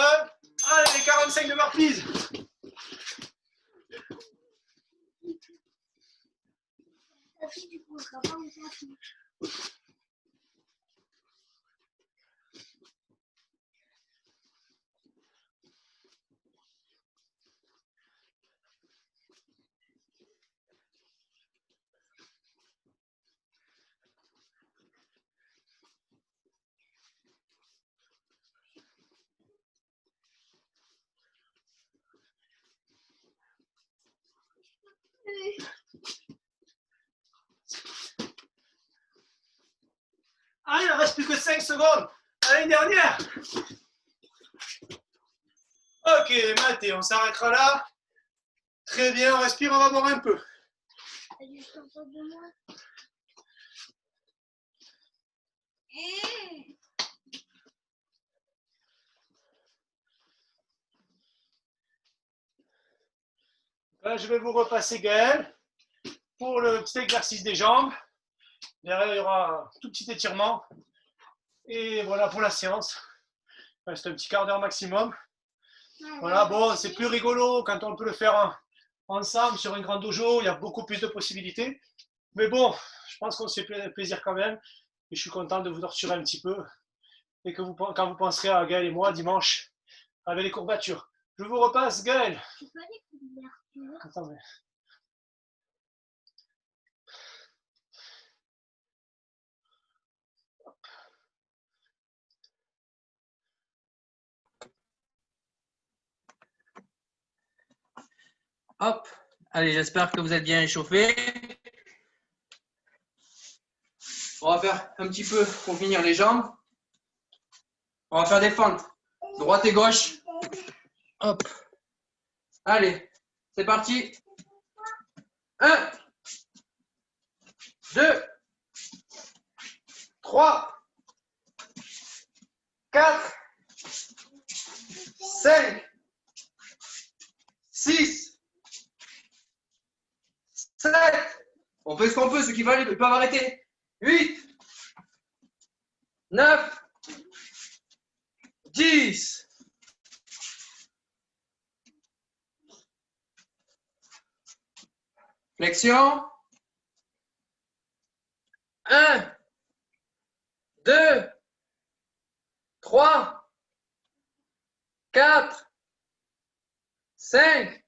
Allez, les 45 de burpees. Du coup, on sera pas en sortie. Ah, il ne reste plus que 5 secondes. Allez, une dernière. Ok, Mathé, on s'arrêtera là. Très bien, on respire, on va boire un peu. Juste en face de moi. Là, je vais vous repasser Gaël pour le petit exercice des jambes. Derrière, il y aura un tout petit étirement. Et voilà pour la séance. Il reste un petit quart d'heure maximum. Voilà, bon, c'est plus rigolo quand on peut le faire ensemble sur une grande dojo. Il y a beaucoup plus de possibilités. Mais bon, je pense qu'on se fait plaisir quand même. Et je suis content de vous torturer un petit peu. Et que quand vous penserez à Gaël et moi dimanche avec les courbatures. Je vous repasse Gaël. C'est pas des couvertures. Attends, mais... Hop. Allez, j'espère que vous êtes bien échauffés. On va faire un petit peu pour finir les jambes. On va faire des fentes. Droite et gauche. Hop. Allez, c'est parti. 1, 2, 3, 4, 5, 6, 7. On fait ce qu'on peut, ceux qui veulent, ils peuvent arrêter. 8, 9, 10. Flexion. 1, 2, 3, 4, 5,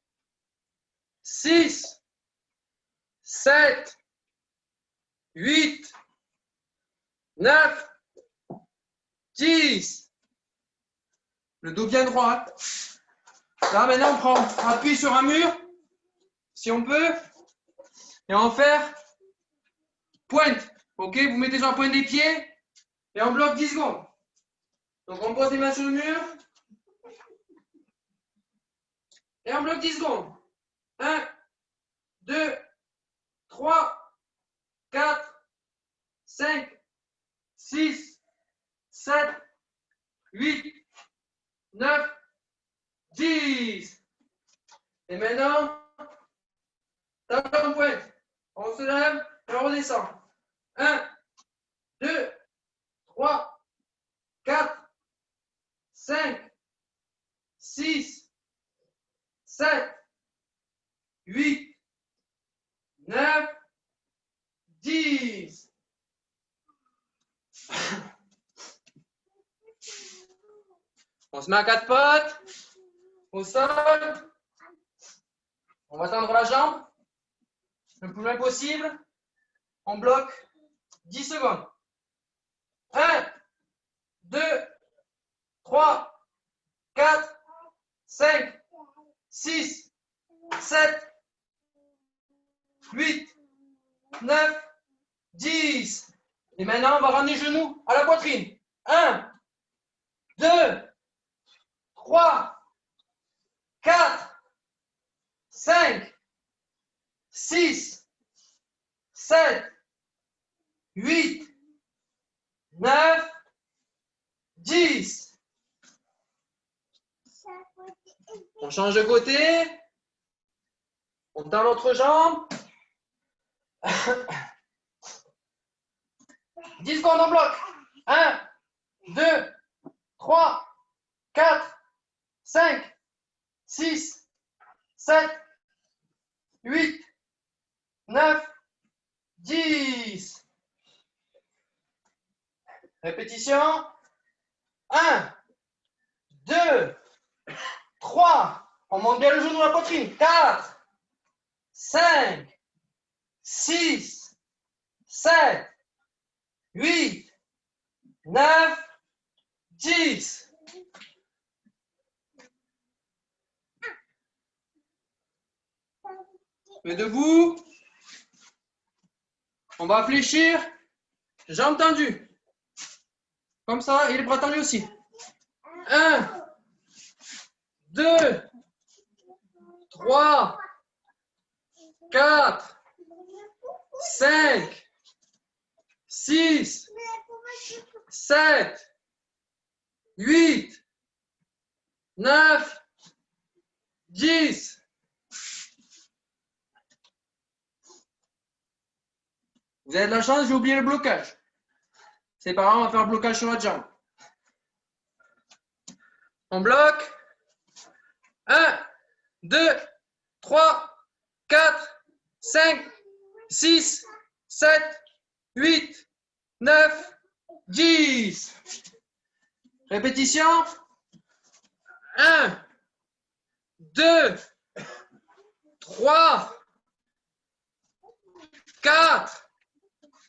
6, 7, 8, 9, 10. Le dos bien droit. Là, maintenant, on prend appui sur un mur, si on peut, et on va faire pointe. Ok, vous mettez sur la pointe des pieds et on bloque 10 secondes. Donc, on pose les mains sur le mur et on bloque 10 secondes. 1, 2, 3, 4, 5, 6, 7, 8, 9, 10. Et maintenant, talon pointe. On se lève et on redescend. 1, 2, 3, 4, 5, 6, 7, 8, 9, 10. On se met à quatre pattes, au sol. On va tendre la jambe le plus loin possible. On bloque 10 secondes. 1, 2, 3, 4, 5, 6, 7, 8, 9, 10. Et maintenant, on va ramener les genoux à la poitrine. 1, 2, 3, 4, 5, 6, 7, 8, 9, 10. On change de côté. On tend l'autre jambe. 10 secondes en bloc. 1, 2, 3, 4, 5, 6, 7, 8, 9, 10. Répétition. 1, 2, 3. On monte bien le genou à la poitrine. 4, 5, 6, 7, 8, 9, 10. Mais debout. On va fléchir. Jambes tendues. Comme ça, et les bras tendus aussi. 1, 2, 3, 4, 5, 6, 7, 8, 9, 10. Vous avez de la chance, j'ai oublié le blocage. C'est pas grave, on va faire le blocage sur votre jambe. On bloque. 1, 2, 3, 4, 5, 6, 7, 8, 9, 10. Répétition. 1, 2, 3, 4,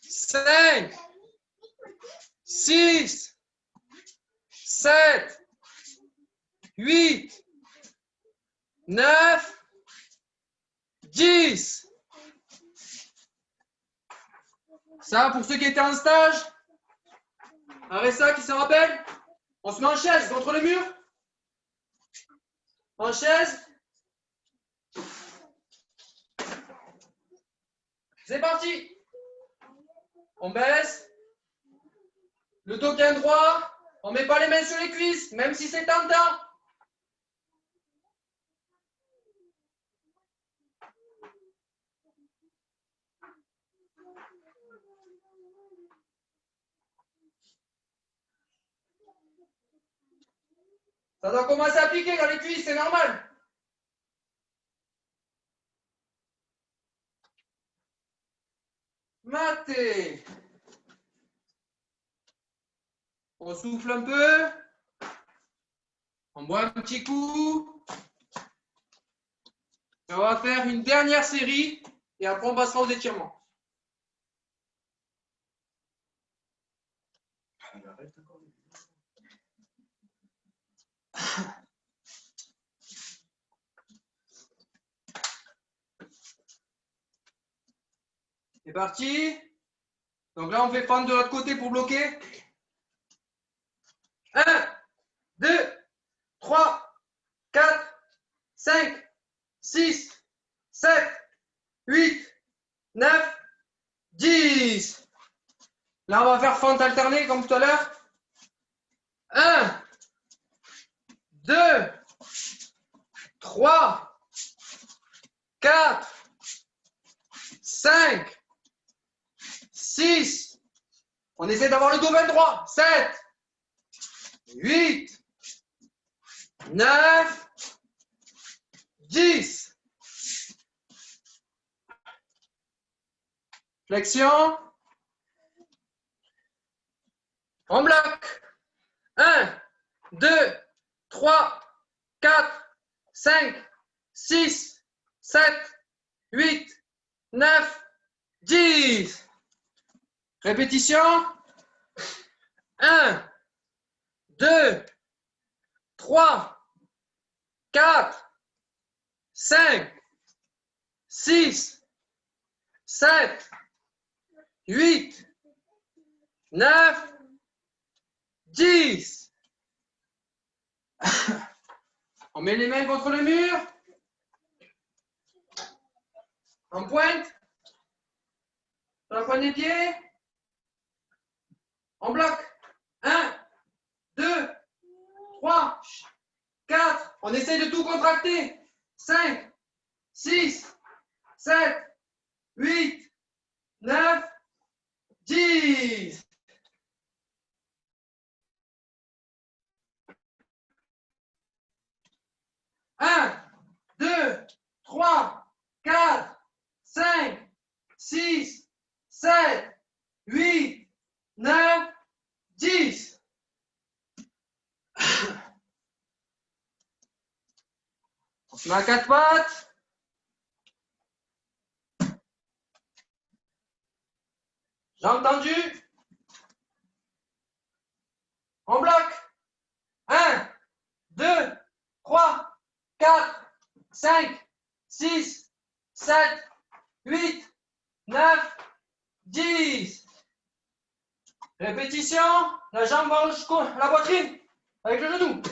5, 6, 7, 8, 9, 10. Ça, pour ceux qui étaient en stage, ça qui s'en rappelle, on se met en chaise contre le mur. En chaise. C'est parti. On baisse. Le dos bien droit. On ne met pas les mains sur les cuisses, même si c'est tentant. Ça doit commencer à piquer dans les cuisses, c'est normal. Maté. On souffle un peu. On boit un petit coup. Et on va faire une dernière série et après on passera aux étirements. C'est parti. Donc là, on fait fendre de l'autre côté pour bloquer. 1, 2, 3, 4, 5, 6, 7, 8, 9, 10. Là, on va faire fente alternée comme tout à l'heure. 1, 2, 3, 4, 5, 6. On essaie d'avoir le dos 23. 7, 8, 9, 10. Flexion. On bloque. 1, 2, 3, 4, 5, 6, 7, 8, 9, 10. Répétition. 1, 2, 3, 4, 5, 6, 7, 8, 9, 10. On met les mains contre le mur. En pointe. Sur la pointe des pieds. On bloque. 1, 2, 3, 4. On essaie de tout contracter. 5, 6, 7, 8, 9, 10. Un, 2, 3, 4, 5, 6, 7, 8, 9, 10. On se met à quatre pattes. Jambes tendues. On bloque. 1, 2, 3, 4, 5, 6, 7, 8, 9, 10. Répétition. La jambe va jusqu'à la poitrine avec le genou.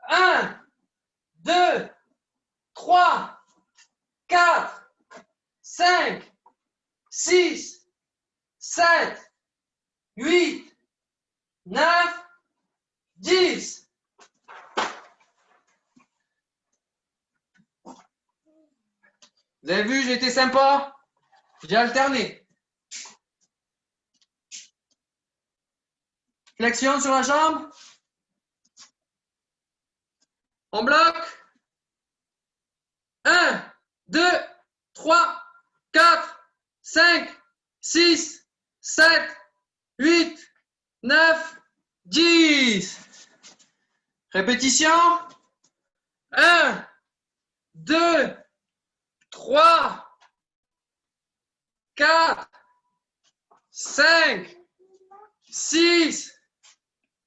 1, 2, 3, 4, 5, 6, 7, 8, 9, 10. Vous avez vu, j'ai été sympa. J'ai alterné. Flexion sur la jambe. On bloque. 1, 2, 3, 4, 5, 6, 7, 8, 9, 10. Répétition. 1, 2, 3, 4, 5, 6,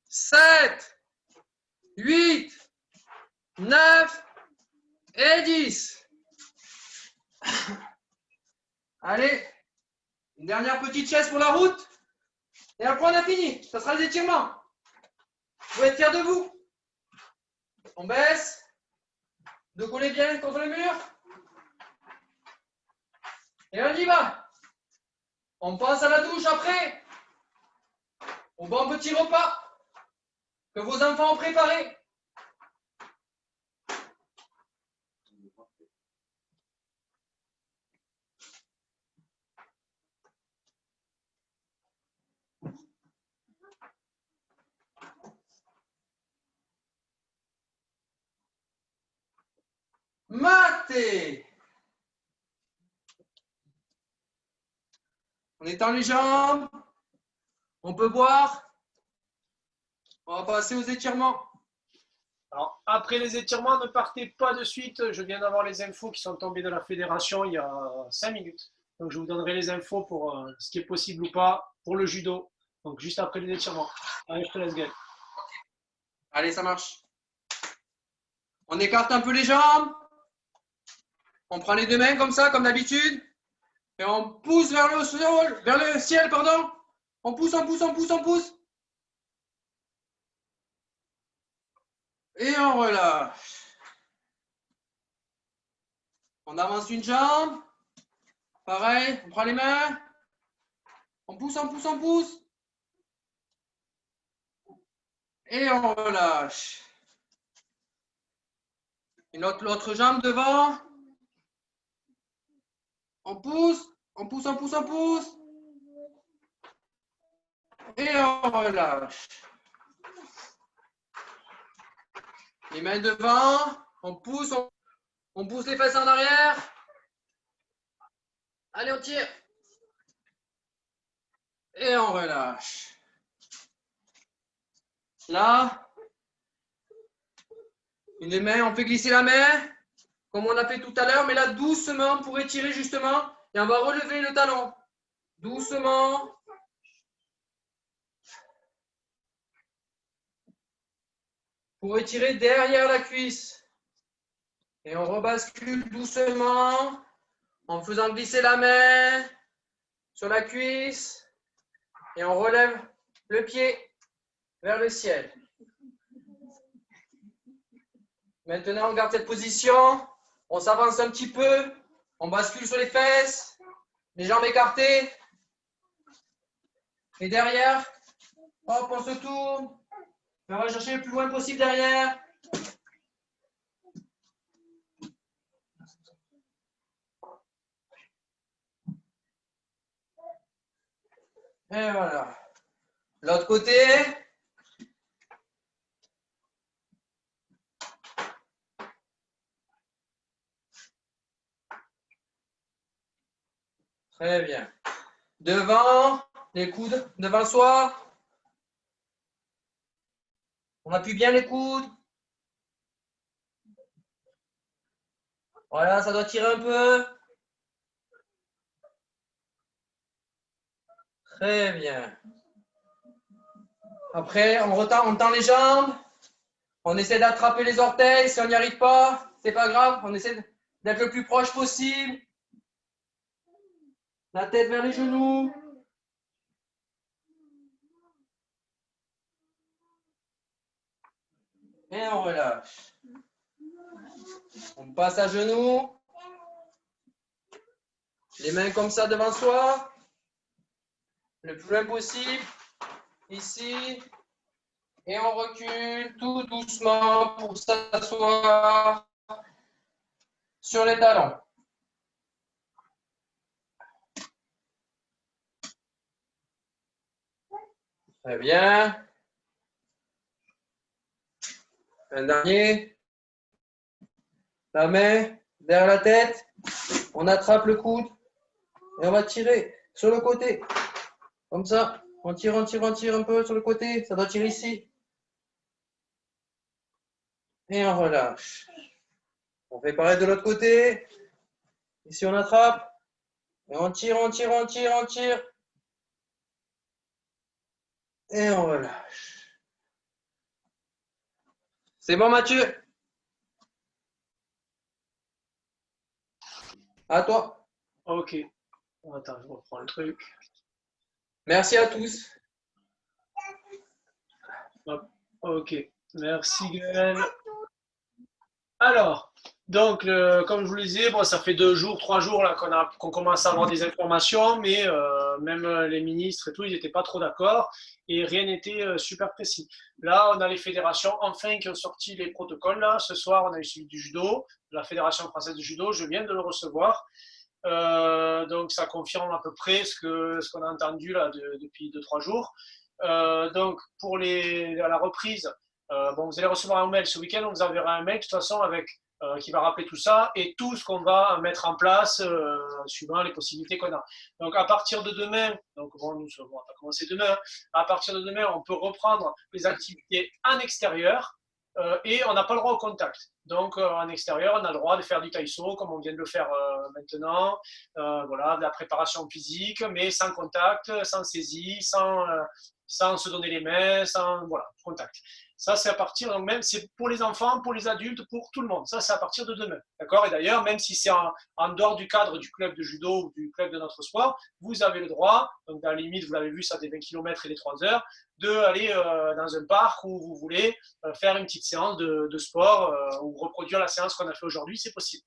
7, 8, 9 et 10. Allez, une dernière petite chaise pour la route. Et après, on a fini. Ça sera les étirements. Vous pouvez être fiers de vous. On baisse. De coller bien contre le mur. Et on y va. On passe à la douche après. Au bon petit repas que vos enfants ont préparé. Maté. On étend les jambes. On peut boire. On va passer aux étirements. Alors, après les étirements, ne partez pas de suite. Je viens d'avoir les infos qui sont tombées de la fédération il y a 5 minutes. Donc, je vous donnerai les infos pour ce qui est possible ou pas pour le judo. Donc, juste après les étirements. Allez, je te laisse, Gaël. Allez, ça marche. On écarte un peu les jambes. On prend les deux mains comme ça, comme d'habitude. Et on pousse vers le ciel, pardon. On pousse, on pousse, on pousse, on pousse. Et on relâche. On avance une jambe. Pareil, on prend les mains. On pousse, on pousse, on pousse. Et on relâche. Et l'autre jambe devant. On pousse, on pousse, on pousse, on pousse. Et on relâche. Les mains devant. On pousse les fesses en arrière. Allez, on tire. Et on relâche. Là, une main, on fait glisser la main, comme on a fait tout à l'heure, mais là, doucement pour étirer justement. Et on va relever le talon. Doucement. Pour étirer derrière la cuisse. Et on rebascule doucement en faisant glisser la main sur la cuisse. Et on relève le pied vers le ciel. Maintenant, on garde cette position. On s'avance un petit peu. On bascule sur les fesses. Les jambes écartées. Et derrière, hop, on se tourne. On va chercher le plus loin possible derrière. Et voilà. L'autre côté. Très bien. Devant, les coudes devant soi. On appuie bien les coudes. Voilà, ça doit tirer un peu. Très bien. Après, on tend les jambes. On essaie d'attraper les orteils. Si on n'y arrive pas, c'est pas grave. On essaie d'être le plus proche possible. La tête vers les genoux. Et on relâche. On passe à genoux. Les mains comme ça devant soi. Le plus loin possible. Ici. Et on recule tout doucement pour s'asseoir sur les talons. Très bien. Un dernier. La main derrière la tête. On attrape le coude et on va tirer sur le côté. Comme ça. On tire un peu sur le côté. Ça doit tirer ici. Et on relâche. On fait pareil de l'autre côté. Ici, on attrape. Et on tire. Et on relâche. C'est bon, Mathieu? À toi. Ok. Attends, je reprends le truc. Merci à tous. Hop. Ok. Merci Gaël. Alors, donc, comme je vous le disais, bon, ça fait 2 jours, 3 jours là, qu'on commence à avoir des informations, mais même les ministres et tout, ils n'étaient pas trop d'accord et rien n'était super précis. Là, on a les fédérations enfin qui ont sorti les protocoles. Là, ce soir, on a eu celui du judo, de la Fédération française de judo. Je viens de le recevoir. Donc, ça confirme à peu près ce qu'on a entendu là depuis 2, 3 jours. Donc, pour la reprise, bon, vous allez recevoir un mail ce week-end, on vous enverra un mail de toute façon qui va rappeler tout ça et tout ce qu'on va mettre en place suivant les possibilités qu'on a. Donc à partir de demain, donc bon, on va commencer demain, hein, à partir de demain, on peut reprendre les activités en extérieur et on n'a pas le droit au contact. Donc en extérieur, on a le droit de faire du taïso comme on vient de le faire maintenant, voilà, de la préparation physique, mais sans contact, sans saisie, sans se donner les mains, sans voilà, contact. Ça, c'est à partir, donc même, c'est pour les enfants, pour les adultes, pour tout le monde. Ça, c'est à partir de demain. D'accord? Et d'ailleurs, même si c'est en dehors du cadre du club de judo ou du club de notre sport, vous avez le droit, donc dans la limite, vous l'avez vu, ça des 20 km et des 3 heures, d'aller dans un parc où vous voulez faire une petite séance de sport ou reproduire la séance qu'on a fait aujourd'hui, c'est possible.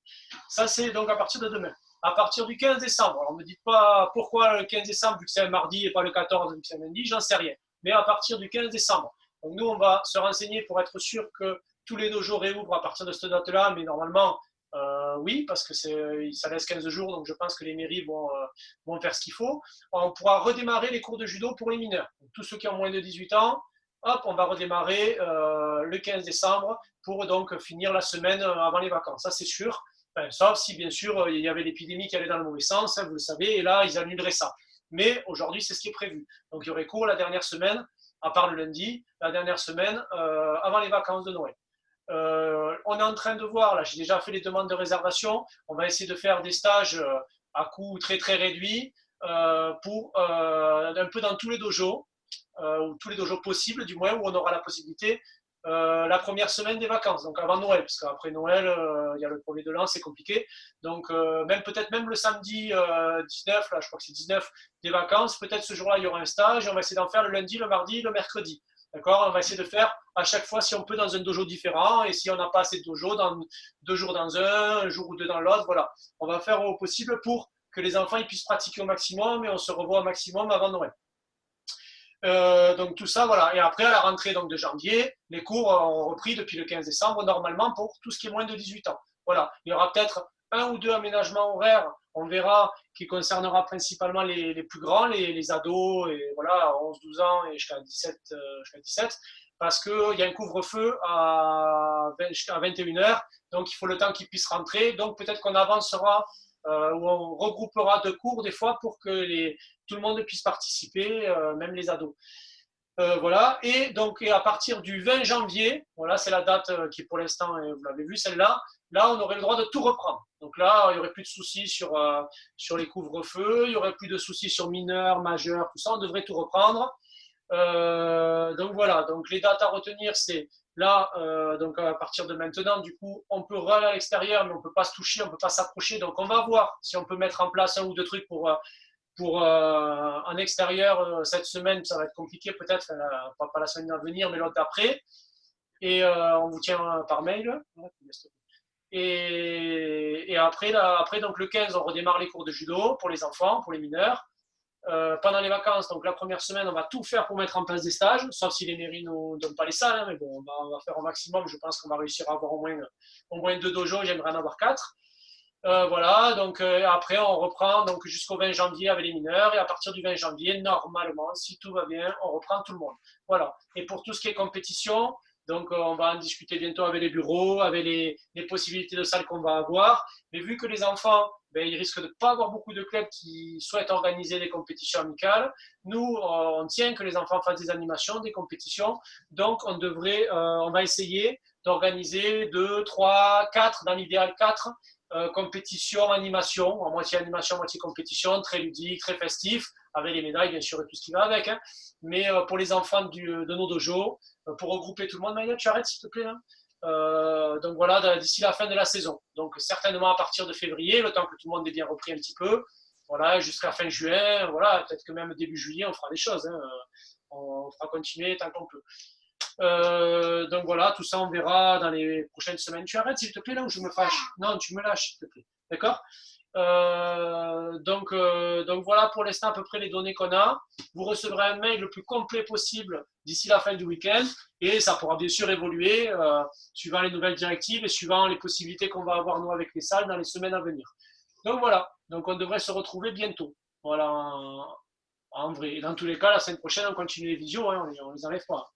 Ça, c'est donc à partir de demain. À partir du 15 décembre, alors ne me dites pas pourquoi le 15 décembre, vu que c'est un mardi et pas le 14, vu que c'est un lundi, j'en sais rien. Mais à partir du 15 décembre, donc nous, on va se renseigner pour être sûr que tous les dojos réouvrent à partir de cette date-là, mais normalement, oui, parce que ça laisse 15 jours, donc je pense que les mairies vont faire ce qu'il faut. On pourra redémarrer les cours de judo pour les mineurs. Donc, tous ceux qui ont moins de 18 ans, hop, on va redémarrer le 15 décembre pour donc finir la semaine avant les vacances. Ça, c'est sûr. Enfin, sauf si, bien sûr, il y avait l'épidémie qui allait dans le mauvais sens, hein, vous le savez, et là, ils annuleraient ça. Mais aujourd'hui, c'est ce qui est prévu. Donc, il y aurait cours la dernière semaine, à part le lundi, la dernière semaine, avant les vacances de Noël. On est en train de voir, là j'ai déjà fait les demandes de réservation, on va essayer de faire des stages à coût très très réduit pour un peu dans tous les dojos, ou tous les dojos possibles du moins, où on aura la possibilité la première semaine des vacances, donc avant Noël, parce qu'après Noël, il y a le premier de l'an, c'est compliqué. Donc peut-être même le samedi 19, là je crois que c'est 19 des vacances, peut-être ce jour-là il y aura un stage, et on va essayer d'en faire le lundi, le mardi, le mercredi. D'accord? On va essayer de faire à chaque fois si on peut dans un dojo différent, et si on n'a pas assez de dojo, 2 jours dans un jour ou 2 dans l'autre, voilà. On va faire au possible pour que les enfants ils puissent pratiquer au maximum, et on se revoit au maximum avant Noël. Donc tout ça, voilà. Et après, à la rentrée donc, de janvier, les cours ont repris depuis le 15 décembre, normalement, pour tout ce qui est moins de 18 ans. Voilà. Il y aura peut-être un ou deux aménagements horaires, on verra, qui concernera principalement les plus grands, les ados, et voilà, 11-12 ans et jusqu'à 17, parce qu'il y a un couvre-feu jusqu'à 21h, donc il faut le temps qu'ils puissent rentrer. Donc peut-être qu'on avancera ou on regroupera 2 cours des fois pour que tout le monde puisse participer, même les ados. Voilà, et donc à partir du 20 janvier, voilà, c'est la date qui pour l'instant, vous l'avez vu celle-là, là on aurait le droit de tout reprendre. Donc là, il n'y aurait plus de soucis sur les couvre-feux, il n'y aurait plus de soucis sur mineurs, majeurs, tout ça, on devrait tout reprendre. Donc voilà, donc les dates à retenir, c'est là, donc à partir de maintenant, du coup, on peut aller à l'extérieur, mais on ne peut pas se toucher, on ne peut pas s'approcher. Donc on va voir si on peut mettre en place 1 ou 2 trucs pour en extérieur cette semaine. Ça va être compliqué peut-être, pas la semaine à venir, mais l'autre d'après. Et on vous tient par mail. Et après, donc le 15, on redémarre les cours de judo pour les enfants, pour les mineurs. Pendant les vacances, donc la première semaine, on va tout faire pour mettre en place des stages, sauf si les mairies ne nous donnent pas les salles, hein, mais bon, on va faire au maximum. Je pense qu'on va réussir à avoir au moins 2 dojos, j'aimerais en avoir 4. Voilà, donc après on reprend donc jusqu'au 20 janvier avec les mineurs, et à partir du 20 janvier, normalement, si tout va bien, on reprend tout le monde. Voilà, et pour tout ce qui est compétition, donc on va en discuter bientôt avec les bureaux, avec les possibilités de salles qu'on va avoir, mais vu que les enfants, ils risquent de ne pas avoir beaucoup de clubs qui souhaitent organiser des compétitions amicales, nous on tient que les enfants fassent des animations, des compétitions, donc on va essayer d'organiser 2, 3, 4, dans l'idéal 4, compétition, animation, moitié compétition, très ludique, très festif, avec les médailles bien sûr et tout ce qui va avec, hein. Mais pour les enfants de nos dojos, pour regrouper tout le monde, Maïla, tu arrêtes s'il te plaît hein. Donc voilà, d'ici la fin de la saison. Donc certainement à partir de février, le temps que tout le monde ait bien repris un petit peu, voilà, jusqu'à fin juin, voilà, peut-être que même début juillet, on fera des choses, hein. On fera continuer tant qu'on peut. Donc voilà, tout ça on verra dans les prochaines semaines. Tu arrêtes s'il te plaît là ou je me fâche? Non, tu me lâches s'il te plaît. D'accord? Donc voilà pour l'instant à peu près les données qu'on a. Vous recevrez un mail le plus complet possible d'ici la fin du week-end, et ça pourra bien sûr évoluer suivant les nouvelles directives et suivant les possibilités qu'on va avoir nous avec les salles dans les semaines à venir. Donc voilà, donc on devrait se retrouver bientôt. Voilà, en vrai. Et dans tous les cas, la semaine prochaine on continue les visios, hein, on les enlève pas.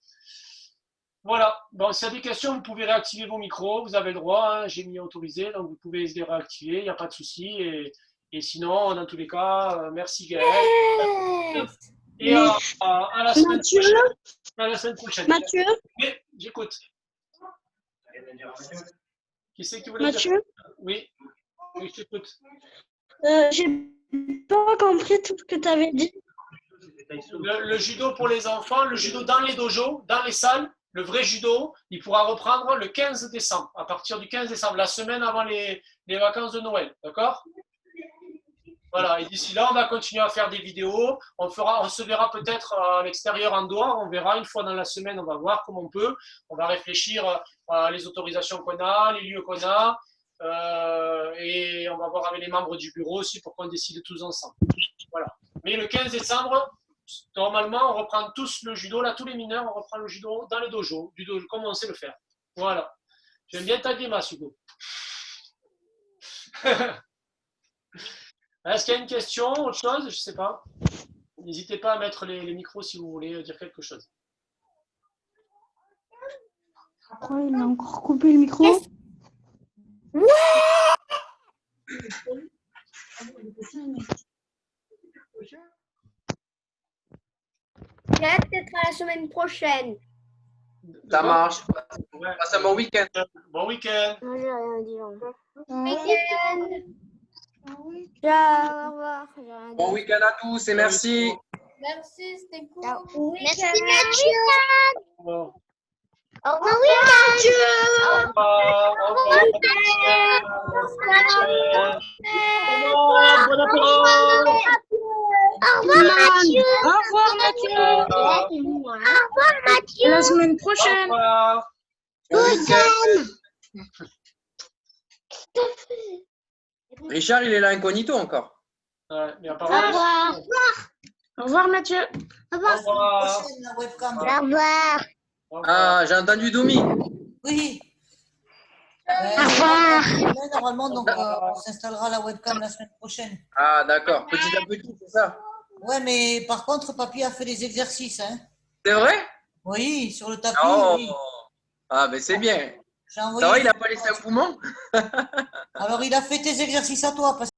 Voilà, bon, s'il y a des questions, vous pouvez réactiver vos micros, vous avez le droit, hein, j'ai mis autorisé, donc vous pouvez les réactiver, il n'y a pas de souci. Et sinon, dans tous les cas, merci Gaël. Et à la semaine prochaine. À la semaine prochaine. Mathieu, Oui, j'écoute. Qui c'est qui voulait Mathieu, dire? Oui, je t'écoute. j'ai pas compris tout ce que tu avais dit. Le judo pour les enfants, le judo dans les dojos, dans les salles. Le vrai judo, il pourra reprendre le 15 décembre, à partir du 15 décembre, la semaine avant les vacances de Noël, d'accord? Voilà, et d'ici là, on va continuer à faire des vidéos, on se verra peut-être à l'extérieur en dehors, on verra une fois dans la semaine, on va voir comment on peut, on va réfléchir à les autorisations qu'on a, les lieux qu'on a, et on va voir avec les membres du bureau aussi pour qu'on décide tous ensemble. Voilà. Mais le 15 décembre, normalement, on reprend tous le judo, là, tous les mineurs, on reprend le judo dans les dojos, comme on sait le faire. Voilà. J'aime bien ta grimace, Hugo. Est-ce qu'il y a une question, autre chose? Je ne sais pas. N'hésitez pas à mettre les micros si vous voulez dire quelque chose. Après, il a encore coupé le micro. J'ai hâte d'être à la semaine prochaine. Ça marche. Ouais. Passe un bon week-end. Bon week-end. Moi, j'ai rien dit encore. Week-end. Ciao, au revoir. J'ai rien dit. Bon week-end à tous et merci. Merci, c'était cool. Merci Mathieu. Bon. Au revoir, Mathieu. Au revoir. Au revoir. Bon apéro. Au revoir, Mathieu. Au revoir Mathieu. Au revoir, Mathieu. À la semaine prochaine. Au revoir. Bon week-end. Richard, il est là incognito encore. Ouais, mais apparemment. Au revoir. Au revoir Mathieu. Au Au revoir. revoir. Au revoir. Ah, j'ai entendu Domi. Oui. Normalement, donc, on s'installera la webcam la semaine prochaine. Ah, d'accord. Petit à petit, c'est ça. Ouais, mais par contre, Papy a fait des exercices. Hein. C'est vrai? Oui, sur le tapis. Oh. Oui. Ah, ben c'est bien. J'ai Ça envoyé va, les il n'a pas laissé un poumon? Alors, il a fait tes exercices à toi, parce